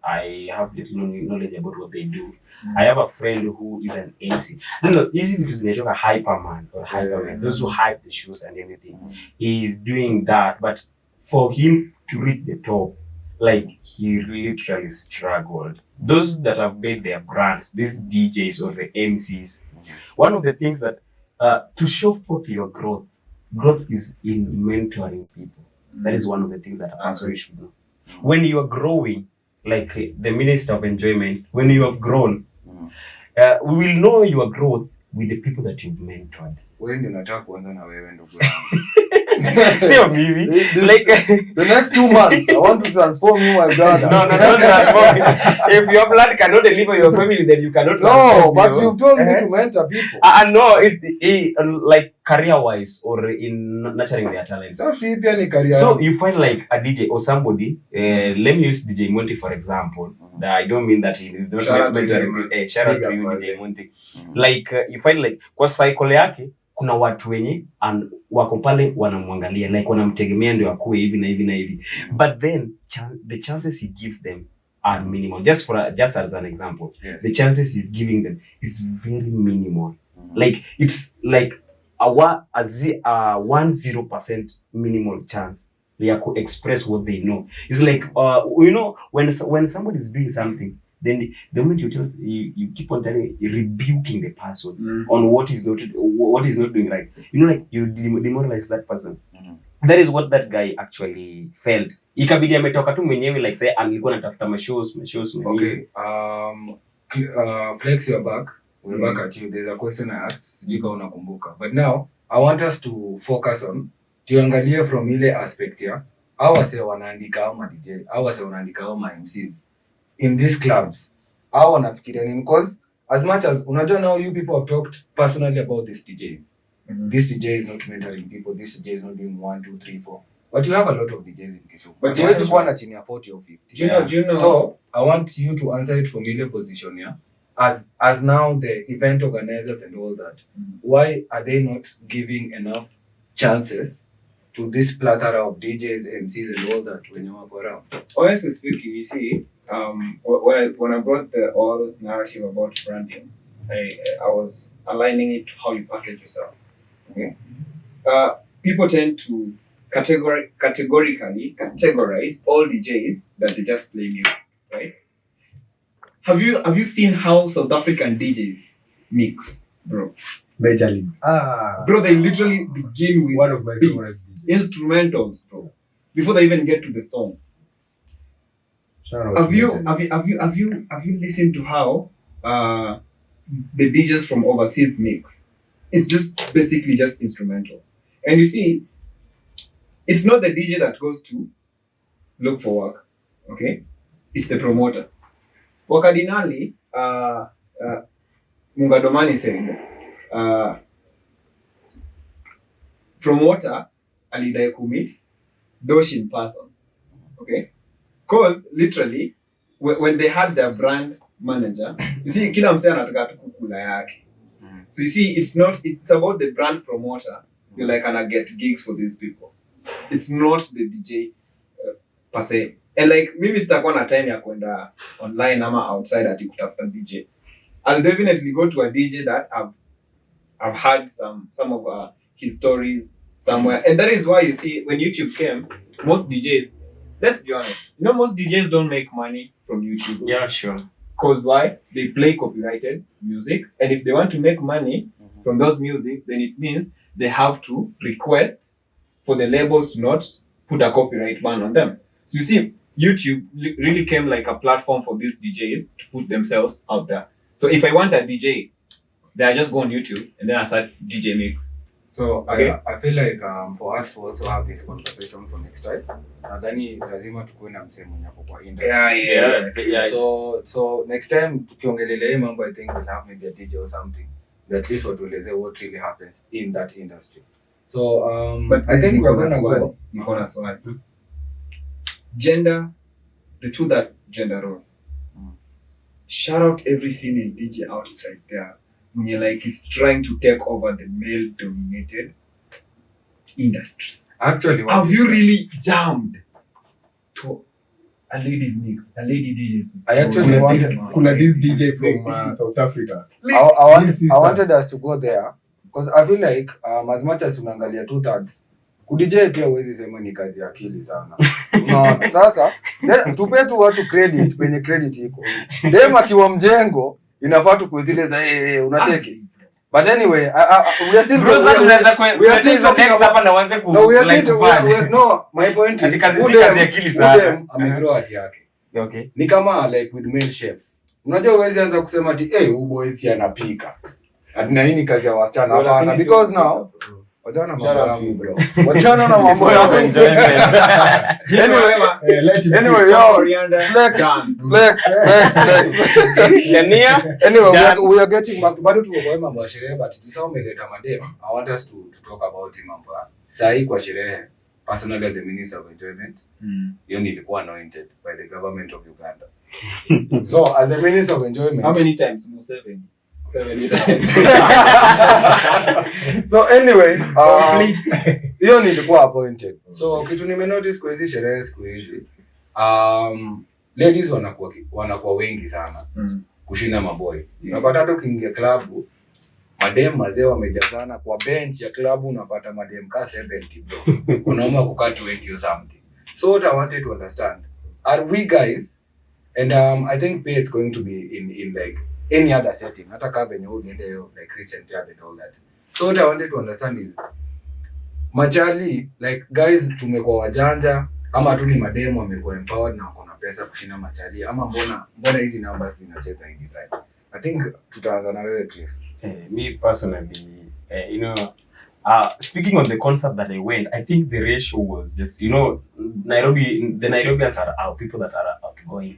I have little knowledge about what they do. I have a friend who is an MC. No, easy because they talk a hyperman or hyperman. Those who hype the shoes and everything. He's doing that, but for him to reach the top, like he literally struggled. Those that have made their brands, these DJs or the MCs, one of the things that to show forth your growth is in mentoring people. That is one of the things that a person should do. When you are growing, like the Minister of Enjoyment, when you have grown, we will know your growth with the people that you've mentored. Wewe ndio nataka kuanza na wewe ndugu yangu. Sio mimi. Like the next 2 months I want to transform you, my brother. No, don't transform me. If your blood cannot deliver your family, then you cannot transform me. But you've told me to mentor people. No, like career-wise or in nurturing their talents. So pia ni career. So you find like a DJ or somebody, let me use DJ Monty for example. I don't mean that he is not mentoring. Shout out to you, DJ Monty. Like you find like kwa cycle yake kuna watu wenye wako pale wanamwangalia, like wanamtegemea ndio akue hivi na hivi na hivi, but then the chances he gives them are minimal. Just as an example, the chances he's giving them is very minimal. Like it's like a 10% minimal chance they could express what they know. It's like when somebody is doing something, then the moment you keep on rebuking the person on what is not doing right, like you demoralize that person. That is what that guy actually felt. Ikabidi ametoka tu mwenyewe, like say alikuwa anatafuta mashows okay. Flex your back. We're back at you. There's a question I asked, sijui kama unakumbuka, but now I want us to focus on tuangalie from ile aspect ya au wase wanaandika au ma DJ au wase wanaandika au ma MCs in these clubs. Au wanafikiria nini? Because as much as unajua now you people have talked personally about these DJs. This DJ is not mentoring people. This DJ is not doing 1, 2, 3, 4. But you have a lot of DJs in Kisumu. But you have one chini ya 40 or 50. Do you know? So I want you to answer it from ile position here. As now the event organizers and all that, why are they not giving enough chances to this plethora of DJs, MCs and all that when you walk around? Honestly speaking, you see, when I brought the whole narrative about branding, I was aligning it to how you package yourself. Okay. People tend to categorically categorize all DJs that they just play music, right? Have you seen how South African DJs mix, bro? Major leagues. Bro, they literally begin with one of my beats, instrumentals, bro. before they even get to the song. Shout out Have to you legends. listened to how the DJs from overseas mix? It's just basically just instrumental. And you see, it's not the DJ that goes to look for work, okay? It's the promoter. Wakadinali, Mungadomani said, promoter alidai commit dosh in person, okay? Because literally, when they had their brand manager, you see, kila msee anataka tu kukula yake. So you see, it's about the brand promoter. You're like, gonna get gigs for these people. It's not the DJ per se. And like, maybe sitakuwa na time ya kwenda online ama outside ati kutafuta DJ. I'll definitely go to a DJ that I've heard some of his stories somewhere. And that is why you see, when YouTube came, most DJs, let's be honest, most DJs don't make money from YouTube. Yeah, sure. Because why? They play copyrighted music. And if they want to make money from those music, then it means they have to request for the labels to not put a copyright ban on them. So you see, YouTube really came like a platform for these DJs to put themselves out there. So if I want a DJ, then I just go on YouTube and then I start DJ mix. So Okay. I feel like for us to also have this conversation for next time, nadhani lazima tukuwe na msemo mwenye ako kwa industry. Yeah. So next time tukiongelelea hii mambo, I think we'll have maybe a DJ or something that at least watueleze what really happens in that industry. So But I think we're gonna go. Nikona swali. Gender, the two that gender role. Shout out every female DJ outside there. When you're like, is trying to take over the male dominated industry. Actually, Have you really jammed to a ladies mix, a lady DJ's mix? I actually wanted- Kuna this DJ from South Africa. I wanted us to go there because I feel like as much as unaangalia 2/3 kudj pia huwezi sema ni kazi ya akili sana. Unaona? Sasa tupe tu watu credit penye credit iko. Dem akiwa mjengo inafaa tu kuzile za unacheki. But anyway, we are still Bro, sasa tunaweza we are still talking next about- hapa na uanze ku No, we are like still kufanya. no, my point Ati is kazi si udem- kazi ya akili sana. udem amegrow ati yake. Okay. Ni kama like with male chefs. Unajua uwezi anza kusema ati huyu boy si anapika. Ati na hii ni kazi ya wasichana. Hapana, because now wachana na mambo yangu bro. Wachana na mambo yangu. Anyway, yo, Anyway, we are getting back. Bado tuko kwa mambo ya sherehe, but tusao umeleta madem. I want us to talk about mambo ya sahi kwa sherehe. Personally as a minister of enjoyment, hiyo nilikuwa anointed by the government of Uganda. So as a minister of enjoyment, How many times? No, 7. 7 times. so anyway, hiyo nilikuwa appointed. So kitu nimenotice kwa hizi sherehe siku hizi, ladies wanakuwa wengi sana kushinda maboy. Unapata hata ukiingia klabu, madem mazee wamejazana kwa bench ya klabu, unapata madem ka 70 bro. Wanaume kukaa 20 or something. So what I wanted to understand, are we guys, and I think pay it's going to be in like any other setting, hata kama venye huu niende yo like Christian club and all that. So what I wanted to understand is, machali like guys tumekuwa wajanja ama tu ni mademo wamekuwa empowered na wako na pesa kushinda machali, ama mbona hizi numbers zinacheza hivi sasa? I think tutaanza na wewe Cliff. Me personally, speaking on the concept that I went, I think the ratio was just, Nairobi, the Nairobians are people that are outgoing.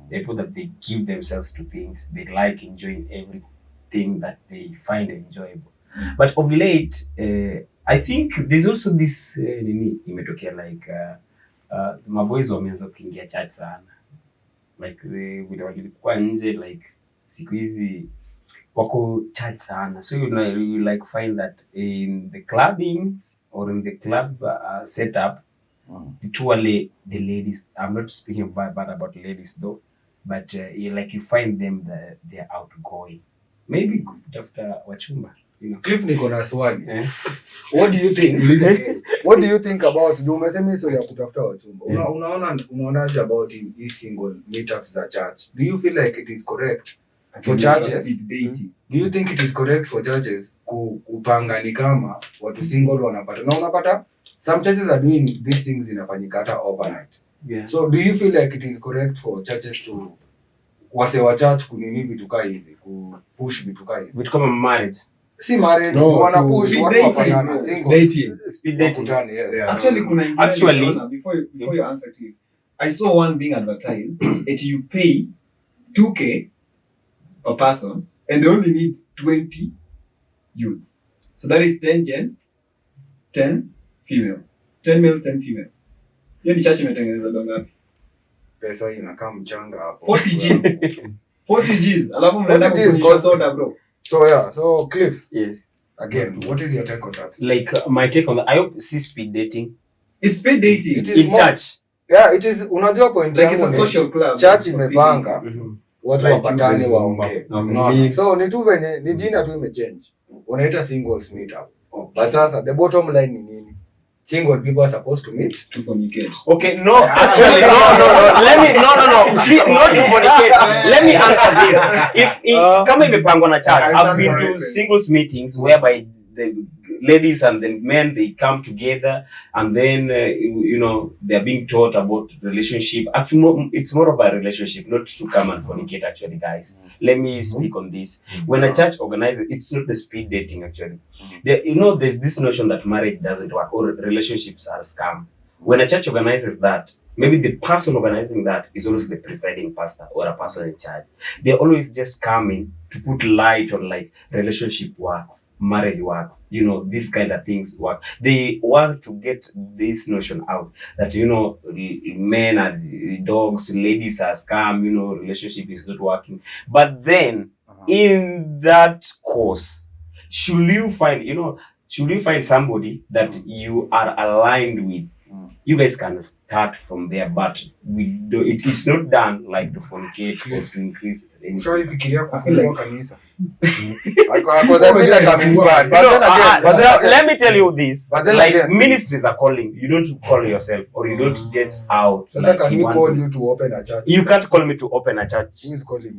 People that they give themselves to things, they like enjoying everything that they find enjoyable. But of late, I think there's also this imetokea like maboys wameanza kuingia chat sana, like vile walikuwa nje, like siku hizi wako chat sana. So you like find that in the clubbings or in the club setup, usually the ladies, I'm not speaking bad about ladies though, but you find them they're outgoing. Maybe kutafuta wachumba. Cliff, niko na swali. What do you think? What do you think about umesema hizo ya kutafuta wachumba? Unaonaje about hii single meetups za church? Do you feel like it is correct for churches? Do you think it is correct for churches kupanga ni kama watu single wanapata? Na unapata some churches are doing these things inafanyika hata overnight. Yeah. So do you feel like it is correct for churches to wase wa church kunini vitu kaa hizi, kupush vitu kaa hizi? Vitu kama marriage. Si marriage, No, wana to push speed watu dating, wapatane, bro. singles. Speed dating. Wakutane, yes. Yeah. Actually, kuna ingine Actually- niliona, before you answer Cliff, I saw one being advertised that you pay 2K per person and they only need 20 youths. So that is 10 gents, 10 female. 10 male, 10 female. Hiyo ni church imetengeneza dola ngapi? Pesa inakaa mchanga hapo. 40 Gs. 40 Gs. Alafu 40 mnaenda Gs kukunywa cost- soda, bro. So yeah, so Cliff, Yes. again, what is your take on that? Like my take on that, I hope see speed dating It's speed dating. It is in more- church. Yeah, it is, unajua point Like it's yangu a ni social club. church for speed imepanga Mhm. watu Like wapatane you waongee. guys Unaona? mix. So ni tu venye ni jina tu imechange. Unaita singles meet up. But sasa the bottom line ni nini? Single people are supposed to meet. to fornicate. Okay, no, actually, no. Let me, no. See, not to fornicate. Let me answer this. Kama imepangwa na church, I've been to singles meetings whereby the ladies and the men, they come together and then, they're being taught about relationship. Actually, it's more of a relationship, not to come and fornicate, actually, guys. Let me speak on this. When a church organizes, it's not the speed dating, actually. There's this notion that marriage doesn't work or relationships are scam. When a church organizes that, maybe the person organizing that is always the presiding pastor or a person in charge. They're always just coming to put light on like relationship works, marriage works, these kind of things work. They want to get this notion out that, men are dogs, ladies are scam, relationship is not working. But then in that course, should you find somebody that you are aligned with? You guys can start from there, but it is not done like to fornicate or to increase anything. Ushawahi fikiria kufungua kanisa? Because I feel like I'm inspired. But then again, Let me tell you this. But then Like again- ministries are calling. You don't call yourself or you don't get out. sasa like can we want call to. you to open a church? You can't call me to open a church. Who is calling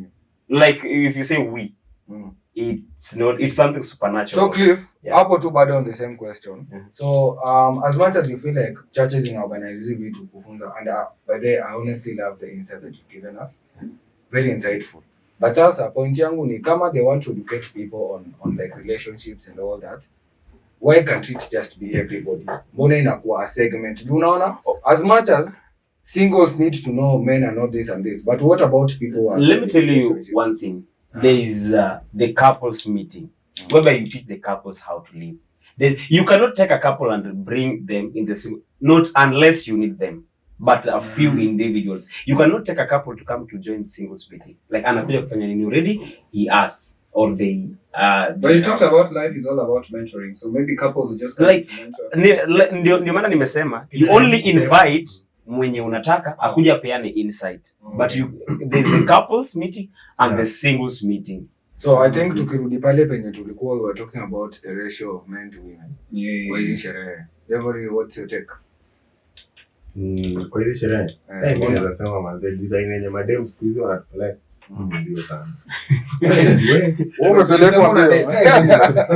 you? Like if you say we, Mm. it's something supernatural. So Cliff, Yeah. hapo tu bado on the same question. Mhm. So as much as you feel like churches in organize vitu kufunza, and by the way, I honestly love the insight that you've given us. Very insightful. But sasa point yangu ni kama they want to educate people on like relationships and all that, why can't it just be everybody? Mbona inakuwa a segment? Do unaona? As much as singles need to know men are not this and this, but what about people who are Let me tell you relationships? one thing. There is the couples meeting, whereby you teach the couples how to live. You cannot take a couple and bring them in the same, not unless you need them, but a few individuals. You cannot take a couple to come to join singles meeting. Like anakuja kufanya nini already, he asks or they. But you talked about life is all about mentoring, so maybe couples are just coming Like, to mentor. ndio maana nimesema you only invite mwenye unataka akuja peane insight, but there's the couples meeting and the singles meeting. So I think tukirudi pale penye tulikuwa we were talking about the ratio of men to women. Kwa hizi sherehe. Every what's your take? Kwa hizi sherehe Eh, mimi naweza sema manze design yenye madem siku hizi wanapeleka ndio sana. Wewe umepelekwa mbio.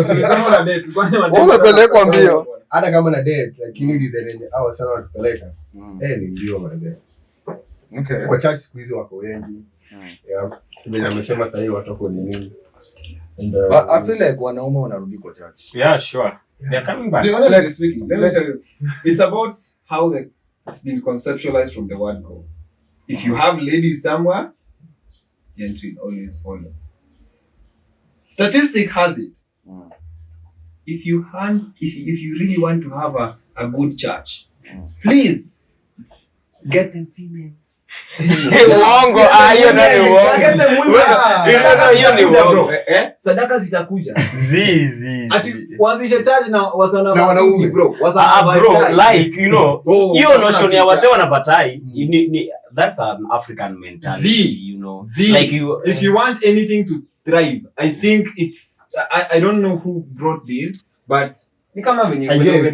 Tulisema na date, kwani Wewe umepelekwa mbio. Hata kama na date lakini design yenye hao sana wanapeleka Mm. ni ndio manze. Okay. Kwa church siku hizi wako wengi. Mm. Yeah. Vile amesema sasa hivi watu wako ni nini? And But I feel like wanaume wanarudi kwa church. Yeah, sure. They're coming back. See, honestly speaking, let me tell you, it's about how it's been conceptualized from the word go. If you have ladies somewhere, gentry will always follow. Statistic has it. Mm. If you really want to have a good church, please get them females. Uongo, hiyo ndio ni uongo. Hiyo ni uongo. Sadaka zitakuja. Zizi. Ati kuanzisha church na wasana Na wanaume. bro. Bro, like hiyo Oh, notion ya wase wanapatai, that's an African mentality, Like If you want anything to thrive, I think I don't know who brought this, but Ni kama venye I guess,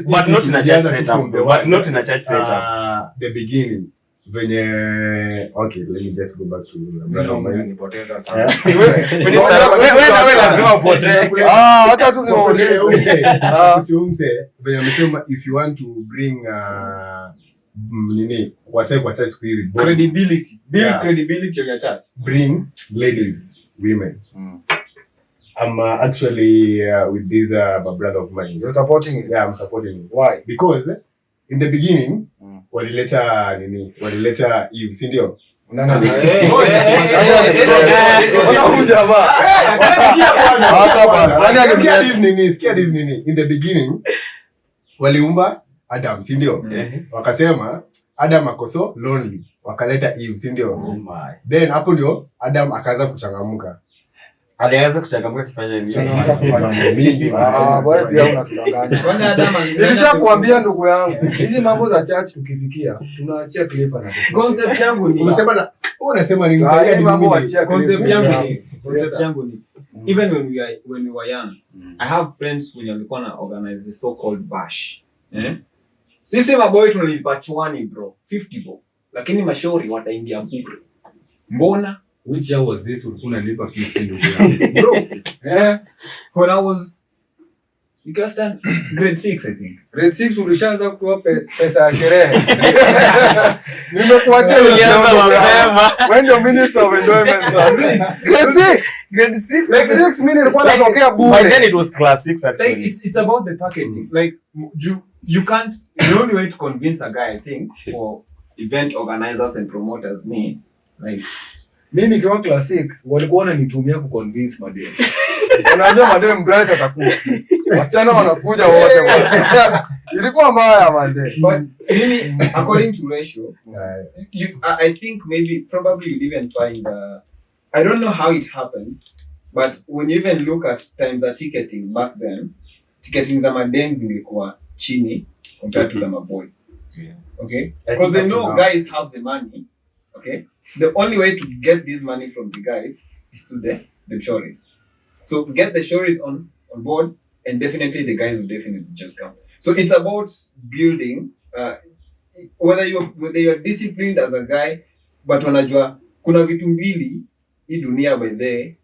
but not in a church setup, bro. But not in a church setup. The beginning venye okay, let me just go back to Unanipoteza sana. Wewe lazima upotee. Hata tu niomse venye amesema if you want to bring nini wasai kwa church siku hizi Credibility. Build Yeah. credibility on your church. bring ladies, women. I'm actually with this my brother of mine. You're supporting it. Yeah, I'm supporting him. Why? Because in the beginning Mm. walileta Eve, si ndio? Unaona Eh, nini? eh, Ona huyu jamaa. Hata bana. Nani Sikia angemleta? this nini. In the beginning waliumba Adam, si ndio? Wakasema Adam ako so lonely. Wakaleta Eve, si ndio? Oh my. Then hapo ndio Adam akaanza kuchangamuka. Alianza kuchangamka kufanya nini? Changamka kufanya Mingi. wewe pia unatudanganya. Kwani Adam Nilishakwambia ndugu yangu, hizi mambo za church tukifikia, tunaachia Cliff na concept yangu ni Umesema na unasema ni Ah, hii mambo achia concept Cliff. yangu Yeah. ni concept yangu ni even when we were young Mm. I have friends wenye walikuwa na organize the so called bash. Sisi maboy tunalipa chwani bro 50 bob, lakini mashauri wataingia bure. Mbona Which year was this? Ulikuwa unalipa 50 ndugu yangu. bro? When I was grade 6 I think. grade 6 ulishaanza kutoa pesa ya sherehe. Nimekuachia Ulianza mapema. When the minister of enjoyment. Grade 6 mimi nilikuwa natokea By bure. then it was class 6 Like actually. it's about the packaging. Like you can't. The only way to convince a guy, I think, for event organizers and promoters, like Mimi nikiwa class 6 walikuwa wananitumia ku convince madem. Wanaambia madem bright atakuwa. Wasichana wanakuja wote bwana. Ilikuwa mbaya manze. but really, according to ratio, I think probably you'd even find. I don't know how it happens, but when you even look at times of ticketing back then, ticketing za madem zilikuwa chini compared to za maboy. Yeah. Okay, because they know guys have the money. Okay, the only way to get this money from the guys is to the shorties. So get the shorties on board, and definitely the guys will definitely just come. So it's about building, whether you're disciplined as a guy, but wanajua kuna vitu mbili hii dunia by the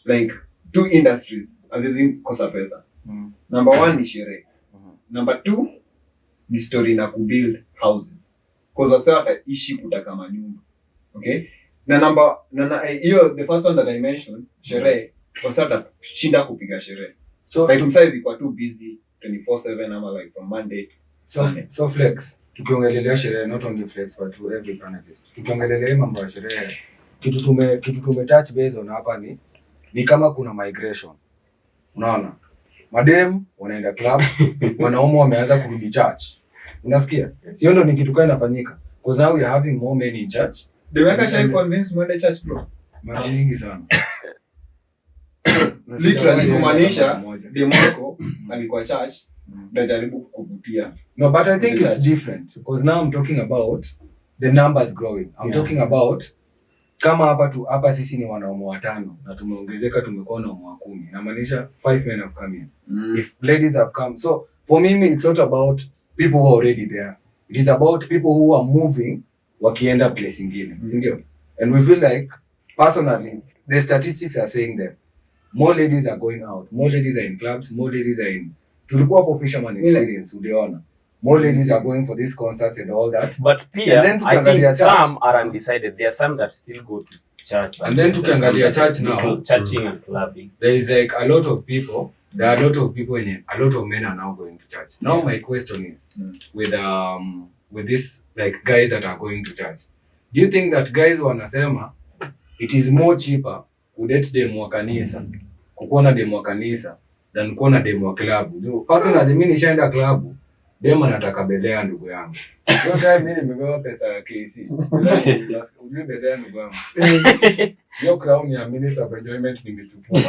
like two industries as in kosa pesa. Number one ni sherehe. Number two ni story na kubuild houses. Because wase wataishi kutaka manyumba. Okay? Na hiyo the first one that I mentioned, sherehe, wase watashinda kupiga sherehe. So Like msize kwa too busy 24/7 ama like from Monday to Sunday. so flex. Tukiongelelea sherehe, not only flex but to every panelist. Tukiongelelea mambo ya sherehe, kitu tume touch base on hapa ni kama kuna migration. Unaona? Madem wanaenda club, wanaume wameanza kurudi church. Unasikia? Sio ndo ni kitu gani inafanyika? Because now we are having more men in church. They were actually convinced mwende church bro. Mara nyingi sana. Literally kumaanisha demoko alikuwa church ndio jaribu kukuvutia. No, but I think it's different because now I'm talking about the numbers growing. I'm talking about kama hapa sisi ni wanaume 5 na tumeongezeka tumekuwa na wanaume 10. Inamaanisha 5 men have come in. If ladies have come. So for me it's not about people who are already there. It is about people who are moving wakienda place ingine. Ndio? And we feel like personally the statistics are saying that more ladies are going out, more ladies are in clubs, more ladies are in tulikuwa hapo fisherman experience uliona. More ladies are going for these concerts and all that. But pia, And then I think some are undecided. There are some that still go to church. And then tukiangalia church now, churching and clubbing. There is like a lot of people. There are a lot of people in a lot of men are now going to church. Now my question is with this like guys that are going to church. Do you think that guys wanasema it is more cheaper kudate dem wa kanisa, kukuona dem wa kanisa than kuona dem wa club? Personally mimi nishaenda club, dem anataka belea ndugu yangu. Hiyo time mimi nimepewa pesa ya KC. Ujue belea ndugu yangu. Hiyo crown ya Minister of Enjoyment nimechukua.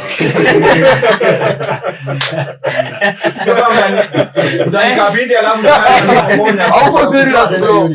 Utakabidhi alafu Hauko serious bro.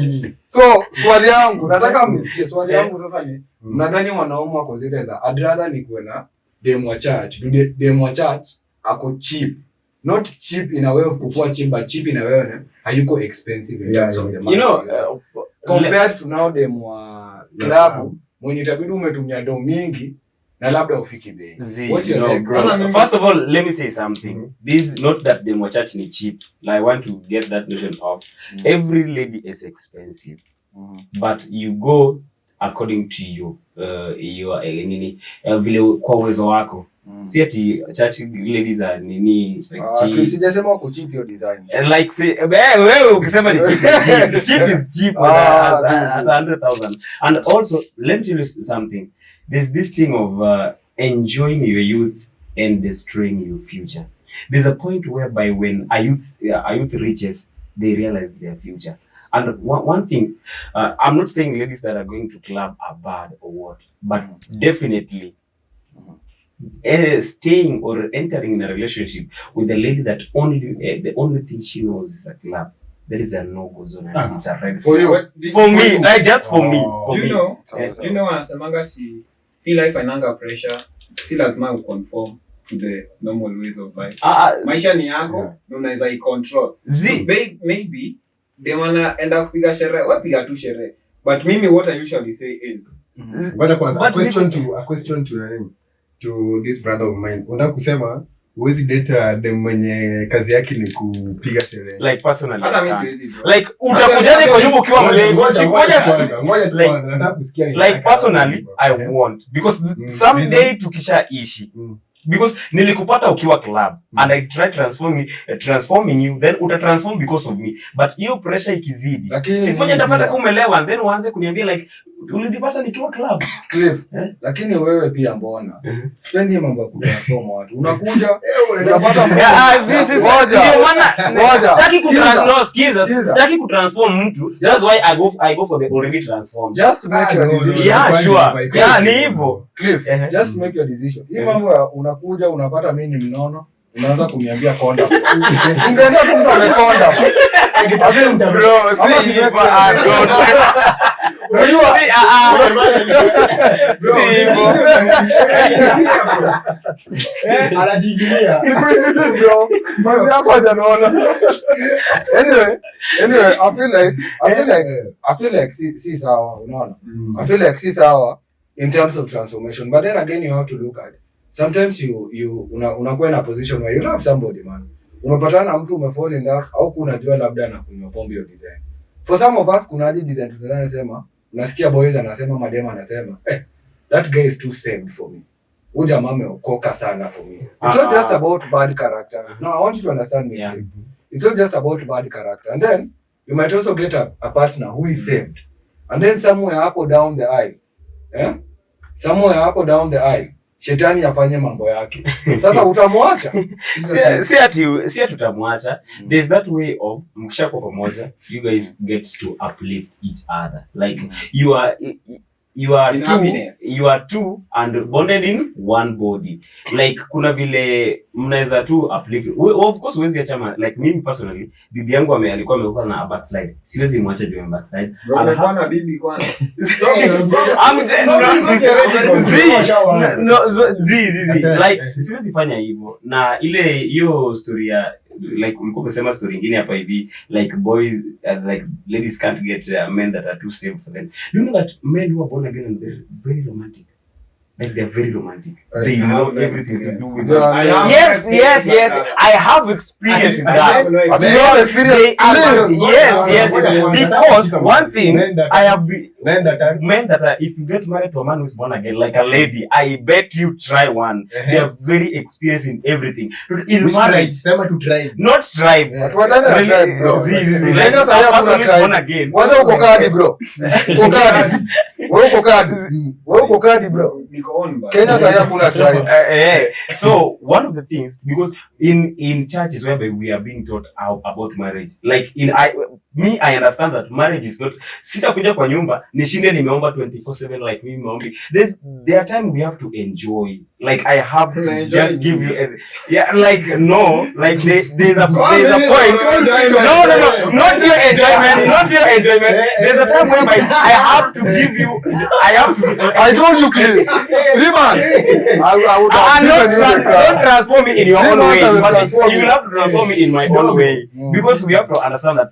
So swali yangu nataka mnisikie. Swali yangu sasa ni nadhani wanaume wako zile za I'd rather ni kuwe na dem wa church. Dem wa church ako cheap. Not cheap in a way of kukua cheap, but cheap in a way hayuko expensive in terms of the money. You know, compared to now dem wa club mwenye itabidi umetumia do mingi na labda ufiki bei. What's your take? Bro, first of all, let me say something. This is not that the church ni cheap. Like, I want to get that notion off. Every lady is expensive. But you go according to you. Your nini vile kwa uwezo wako. Si ati church ladies are nini cheap. Sijasema uko cheap your design. Like say wewe ukisema ni cheap. Cheap is cheap at 100,000. And also, let me tell you something. There's this thing of enjoying your youth and destroying your future. There's a point whereby when a youth reaches, they realize their future. And one thing, I'm not saying ladies that are going to club are bad or what, but definitely staying or entering in a relationship with a lady that the only thing she knows is a club, that is a no-go zone, and it's a red for flag. you. For me, like just for me. Do you know wanasemanga ti hii life inanga pressure, si lazima uconform to the normal ways of life. Maisha ni yako, na unaweza i-control. So maybe they wanna enda kupiga sherehe, wewe piga tu sherehe. But mimi what I usually say is a question to this brother of mine. Unataka kusema huwezi date dem mwenye kazi yake ni kupiga sherehe. Like personally. Hata mimi siwezi. Like utakujaje kwa nyumba ukiwa mlevi? Ngoja nataka kusikia ni. Like personally I want because someday tukishaishi. Because nilikupata ukiwa club and I try transforming you, then transform because of me. But hiyo pressure ikizidi, sikuja ndapata kumelewa and then uanze kuniambia like ulipata nikiwa club. Cliff, lakini wewe pia mbona? Spendi mambo ya kutransform watu. Unakuja unapata ngoja. Sitaki kutransform mtu. That's why I go for the already transformed. Just to make your decision. Yeah, sure. Yeah, ni hivyo. Cliff, just to make your decision. Hii mambo ya unakuja unapata mimi ni mnono, unaanza kuniambia konda. Ungeenda tu mtu amekonda. Bro, see anajiingilia. Siku hivi bro. Mazi yako hajanaona. Anyway, I feel like si sawa, unaona? I feel like si sawa in terms of transformation. But then again you have to look at sometimes unakuwa in a position where you love somebody, man. Umepatana na mtu umefall in love au kunajua labda na kunywa pombe hiyo design. For some of us kuna hadi design tunasema, unasikia boys anasema, madema anasema, that guy is too saved for me. Huyu jamaa ameokoka sana for me. It's not just about bad character. No, I want you to understand me. Yeah. It's not just about bad character. And then you might also get a partner who is saved. And then somewhere up or down the aisle, somewhere up or down the aisle, shetani afanye mambo yake. Sasa utamwacha? Si ati utamwacha. There's that way of mkishakuwa pamoja, you guys get to uplift each other. Like you are two and bonded in one body. Like kuna vile mnaweza tu uplift. Of course huwezi acha, like mimi personally bibi yangu alikuwa amekuwa na backslide. Siwezi mwacha juu ya backslide. Alikuwa na bibi kwanza. Like siwezi fanya hivyo. Na ile hiyo story ya like ulikuwa umesema story nyingine hapa hivi, like boys like ladies can't get men that are too safe for them. You know that men who are born again and they're very romantic. Like they're very romantic. They know everything to do with them. Yes. I have experience in that. Yes. Because one thing I have men that are, if you get married to a man who's born again, like a lady, I bet you try one. They are very experienced in everything. In marriage, not tribe. Tribe, bro. Like a person who's born again. Kwanza uko kadi bro. Uko kadi. Wewe uko kadi bro. Kenya sasa kuna tribe. So one of the things, because in churches where we are being taught about marriage, like I understand that marriage is not sitakuja kwa nyumba nishinde nimeomba 24/7 like mimi maombi. There are times we have to enjoy. Like I have to just give you like no, like there's a point. No, not your enjoyment. There's a time where I have to give you. I told you clearly. Riman. Don't transform me in your own way. But you will have to transform me in my own way. Because we have to understand that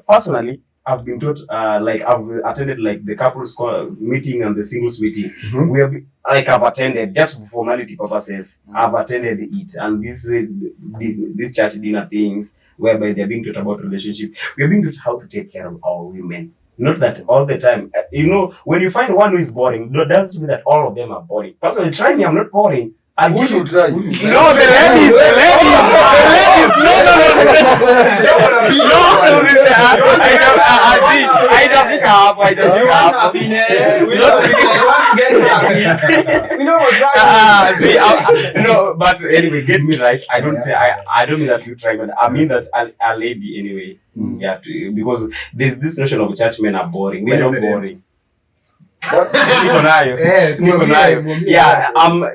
personally, I've been taught, like I've attended like the couples meeting and the singles meeting. Mhm. We have like I've attended just for formality purposes. I've attended it, and this church dinner things whereby they're being taught about relationship. We're being taught how to take care of our women. Not that all the time. When you find one who is boring, that doesn't mean that all of them are boring. Personally, try me. I'm not boring. Who should try? No, the ladies. No. I don't pick up. No, but anyway, get me right. I don't mean that you try, but I mean that a lady anyway. Yeah, because there's this notion of church men are boring. We're not boring. Niko nayo. Yeah,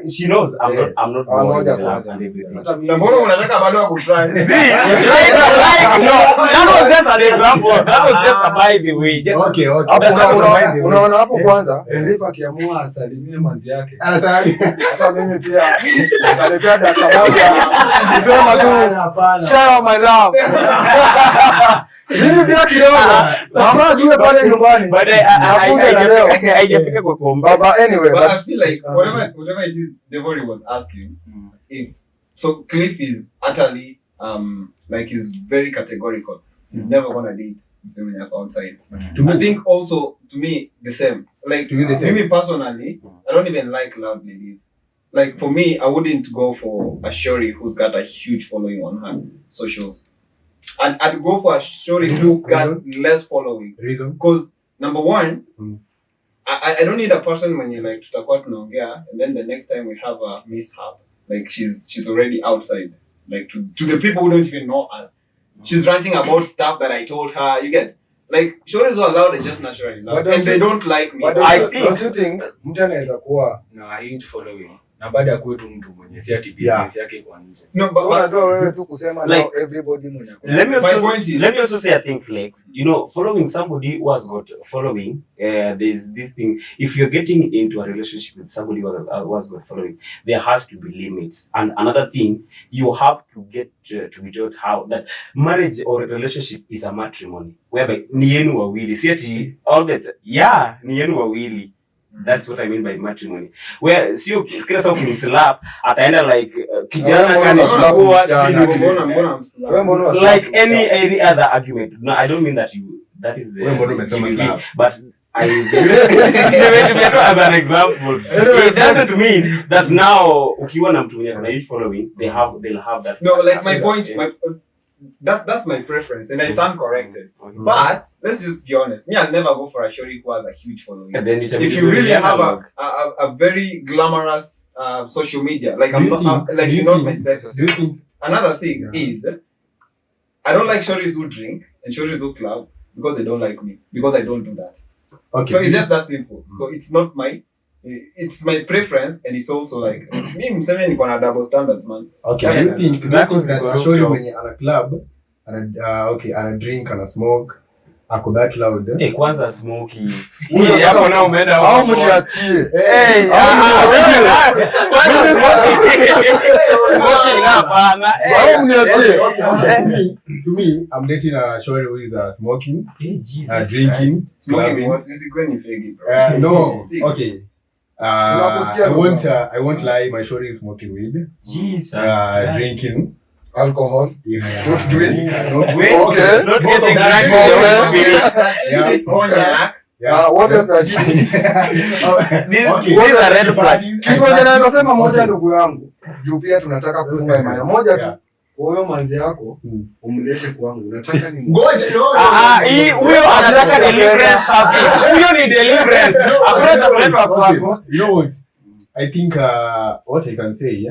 she knows I'm not boring and everything. Na mbona unataka bado kutry? No, that was just an example. That was just a by the way. Okay. Unaona hapo kwanza, Rifa akiamua asalimie manzi yake. Hata mimi pia asalipia dakika moja. Nisema tu share my love. Mimi pia kidogo. Mama tuwe pale nyumbani. But haijafika kwa kuomba. But anyway, But I feel like whatever it is Devory was asking, if so Cliff is utterly like he's very categorical. He's never gonna date someone outside. I think also to me the same. Like To you the same. me personally, I don't even like loud ladies. Like for me, I wouldn't go for a shorty who's got a huge following on her socials. I'd go for a shorty who got less following. Reason? Because number one, Mm. I don't need a person when you like tutakuwa tunaongea and then the next time we have a mishap, like she's already outside. Like to the people who don't even know us. She's ranting about stuff that I told her. You get like shorties who are loud are just naturally loud. And they don't like me. But don't you think mtu anaweza kuwa na huge following na baada ya kwetu mtu mwenye si ati business yake iko nje? No, So but unajua wewe tu kusema Like, now everybody mwenye Let me My point is- also say a thing, Flex. Following somebody who has got following, there's this thing. If you're getting into a relationship with somebody who has got following, there has to be limits. And another thing, you have to get to be taught how that marriage or a relationship is a matrimony, whereby ni yenu wawili. Si ati all that. Yeah, ni yenu wawili. That's what I mean by matrimony. Where sio kila saa ukimslap ataenda like kijana kani kuwa like any other argument. No, I don't mean that is but I as an example. It doesn't mean that now ukiwa na mtu mwenye ana following they'll have that. no, like my point, that's my preference and I stand corrected. But let's just be honest. Me, I'll never go for a shorty who has a huge following. And then If you really have a very glamorous social media, like I'm not like you know my status. Do you think? Another thing is, I don't like shorties who drink and shorties who club because they don't like me because I don't do that. Okay. So it's just that simple. So it's not it's my preference and it's also like me mseme niko na double standards, man. Okay. Yeah, Do you think exactly. that showing mwenye ana club ana drink ana smoke ako that loud? Kwanza smoky. Huyo Hapo na umeenda au mniachie. Smoking hapana. Au mniachie. To me, I'm dating a shorty who is smoking, drinking, Smoking clubbing. what? This is going fake, bro. No, okay. Tunakusikia I won't lie. My shorty is smoking weed, Jesus. drinking Alcohol. Fruit juice. Wait, Okay. not Both getting of that. drunk with your spirit. Yeah. Cognac. What else does she These are red flags. Kitu moja naweza sema moja, ndugu yangu. Juu pia tunataka kufunga imani moja tu. Huyo manzi yako umlete kwangu. Nataka ni Ngoja, no. Huyo anataka deliverance service. Huyo ni deliverance. Hakuna cha kuletwa kwako. You know what? I think what I can say,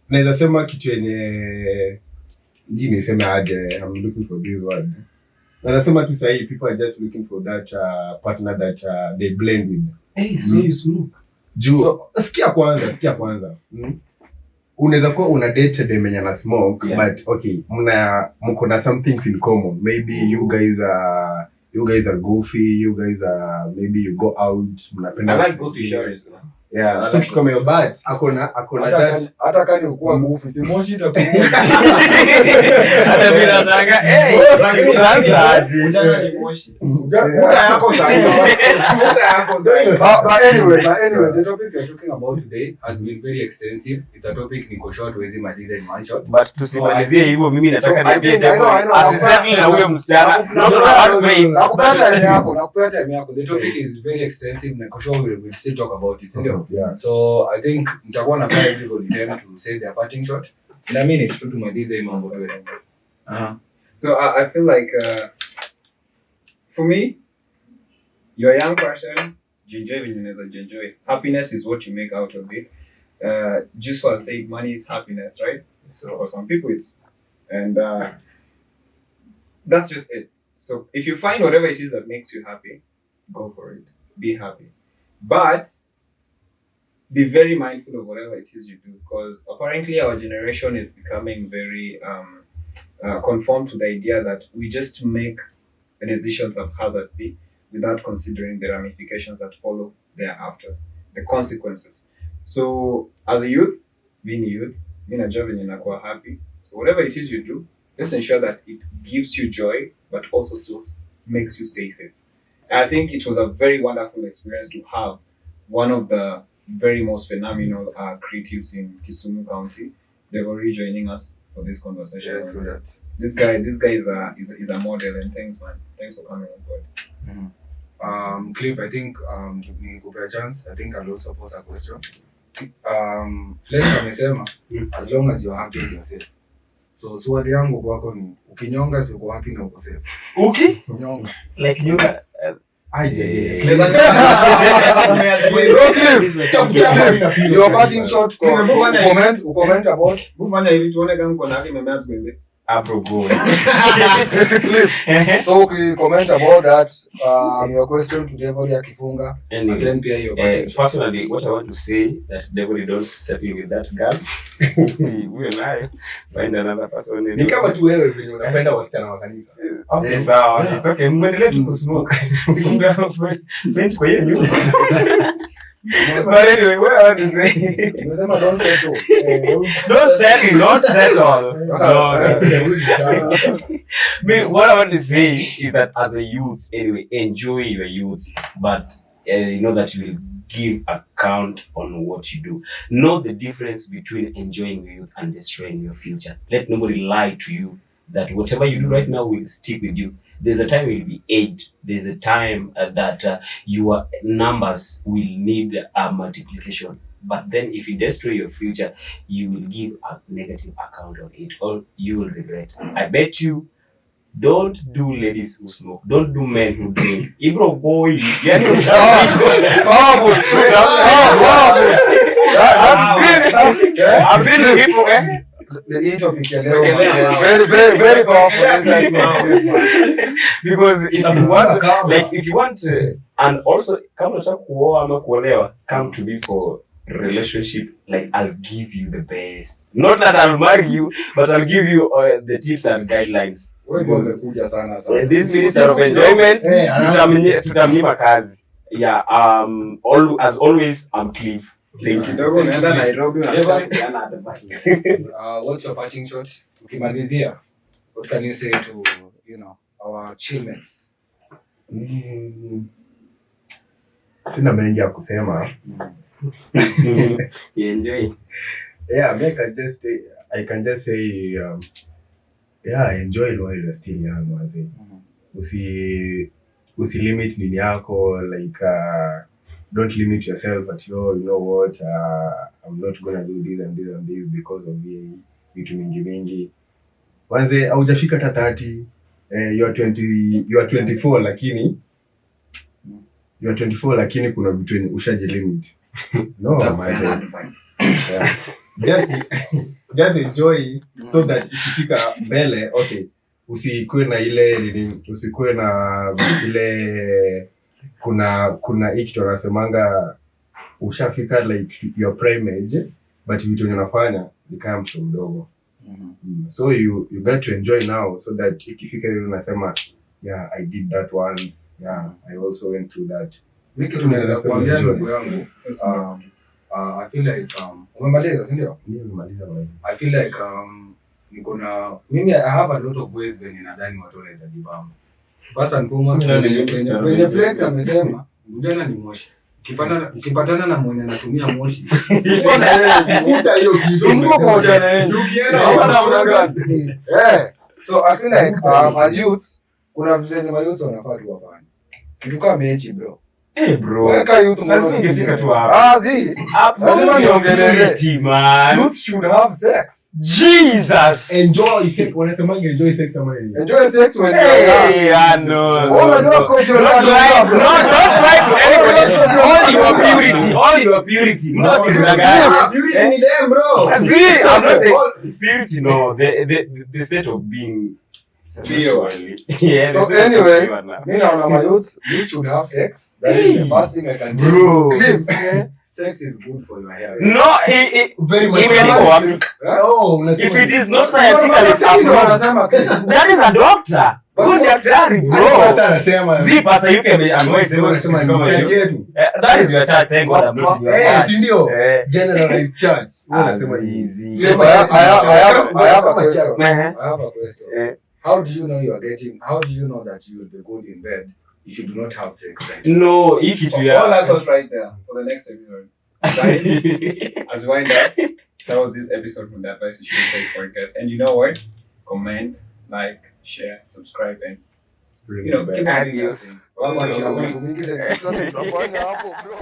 naweza sema kitu yenye sijui niseme aje. I'm looking for this word. Naweza sema tu sahi people are just looking for that partner that they blend with. Hey, so you smoke. So, sikia kwanza. Unaweza kuwa una date dem mwenye ana smoke, but okay, mko na some things in common. Maybe you guys are goofy, you guys are maybe you go out, mnapenda. I like goofy shorties. Yeah, so kitu kama hiyo, but akona that hata kani ukuwa mufi si moshi itakuwa Hata mimi nataka sasa aje. Ujana ni moshi. Muda yako sahihi. But anyway, the topic we are talking about today has been very extensive. It's a topic niko short wezi maliza in one shot. But tusimalizie hivyo, mimi nataka So, niambie I know. asisettle na huyo msichana. Nakupea time yako. The topic is very extensive. Niko sure we'll still talk about it. Sindio? yeah. So I think nitakuwa na pia everybody time to say their parting shot. In a minute tu tumalize mambo tu. So I feel like for me, you're a young person, you enjoy when you enjoy. Happiness is what you make out of it. Just what I say, money is happiness, right? So for some people it's, and that's just it. So if you find whatever it is that makes you happy, go for it. Be happy. But be very mindful of whatever it is you do, because apparently our generation is becoming very conformed to the idea that we just make decisions haphazardly without considering the ramifications that follow thereafter, the consequences. So as a youth, being a youth, being a job and you're happy. So whatever it is you do, just ensure that it gives you joy, but also still makes you stay safe. I think it was a very wonderful experience to have one of the very most phenomenal creatives in Kisumu County. They were joining us for this conversation. Yeah, true that. This guy is a model, and thanks, man. Thanks for coming on board. Cliff, I think nikupe a chance. I think I'll also pose a question. Flex amesema as long as you're happy with yourself. So swali yangu kwako ni ukinyonga si uko happy na uko safe. Kunyonga. Like nyonga. Your parting shot comment about Kufanya hivi tuone kama uko na haki meme azwende. Apropos. So comment about that, your question to Devil Akifunga, and then pia your parting shot. Personally, what I want to say that Devil, don't settle with that girl. We and I find another person. Ni kama tu wewe venye unapenda wasichana wa kanisa. Okay, sawa. It's okay. Mwendelee tu kusmoke. Sikumbuka friends kwa hiyo nyumba. But anyway, what I want to say. Umesema don't settle. Don't settle. What I want to say is that as a youth, anyway, enjoy your youth, but you know that you will give account on what you do. Know the difference between enjoying your youth and destroying your future. Let nobody lie to you that whatever you do right now will stick with you. There's a time you'll be aged. There's a time that your numbers will need a multiplication. But then if you destroy your future, you will give a negative account on it, or you will regret. I bet you, don't do ladies who smoke. Don't do men who drink. Ibro boy, I've seen people. The topic very powerful. Because if you want, and also kama unataka kuoa ama kuolewa, come to me for relationship. Like, I'll give you the best. Not that I'll marry you, but I'll give you the tips and guidelines. This minister of enjoyment, tutamnyima kazi. Yeah. As always, I'm Cliff. Thank you. What's your parting shot? Ukimalizia, what can you say to our chillmates? Sina mengi ya kusema. You enjoy. Yeah, I can just say enjoy while you're still young, manzi. Usi limit nini yako, like don't limit yourself at you know what, I'm not gonna do this and this and this because of vitu mingi. Manzi, haujafika hata 30, you are 24 lakini kuna vitu ushaji limit. No, my advice. Yeah. Just enjoy so that ikifika mbele, okay, usikuwe na ile kuna hiki tunasemanga ushafika like your prime age, but vitu unafanya ni kama mtoto mdogo. So you got to enjoy now so that ikifika ile unasema yeah, I did that once. Yeah, I also went through that. Mimi tunaweza kuambia ndugu yangu, I feel like umemaliza, si ndio? Mimi nimemaliza bwana. I feel like mimi I have a lot of ways venye nadhani watu wanaweza jibamba. First and foremost, when Flex amesema ujana ni moshi. Ukipatana na mwenye anatumia moshi, Futa hiyo kitu. mko kwa ujana wenu. Ukienda Hawana gani? So I feel like as youths kuna vitu zenye youths wanafaa tu wafanye. Kitu kama mechi bro. Bro. Weka youth Lazima mmoja ingefika tu hapa. Lazima niongelee. Man. Youth should have sex. Jesus. Enjoy sex. Wanasema enjoy sex kama nini? Enjoy sex when you're young. Hey, I know. Oh my God, scope your Don't life. lie to anybody. All your purity. All your purity. No, Beauty ni them, bro. see, I'm not saying purity. No, the state of being. Pure. Yeah. So anyway, me naona my youth should have sex. That is the first thing I can Bro. do. Cliff, sex is good for your hair. No, Very much. even Oh, unasema. if it is not scientifically approved, that is a doctor. Good daktari, bro. Hata anasema. See, Pastor Yuke Wanasema ni church yetu. that is your church. Thank God I'm not in your church. Si ndio? Eh. Generalized church. Wanasema ni Easy. Cliff, I have a question. Uh-huh. I have a question. Eh. How do you know that you will be good in bed if you do not have sex? Right? No, hii kitu All ya that was right there for the next episode. Guys, as we wind up, that was this episode from the Advice You Should Take podcast. And you know what? Comment, like, share, subscribe, and keep on Adios. listening. Watu mingi zenye tutafanya hapo bro.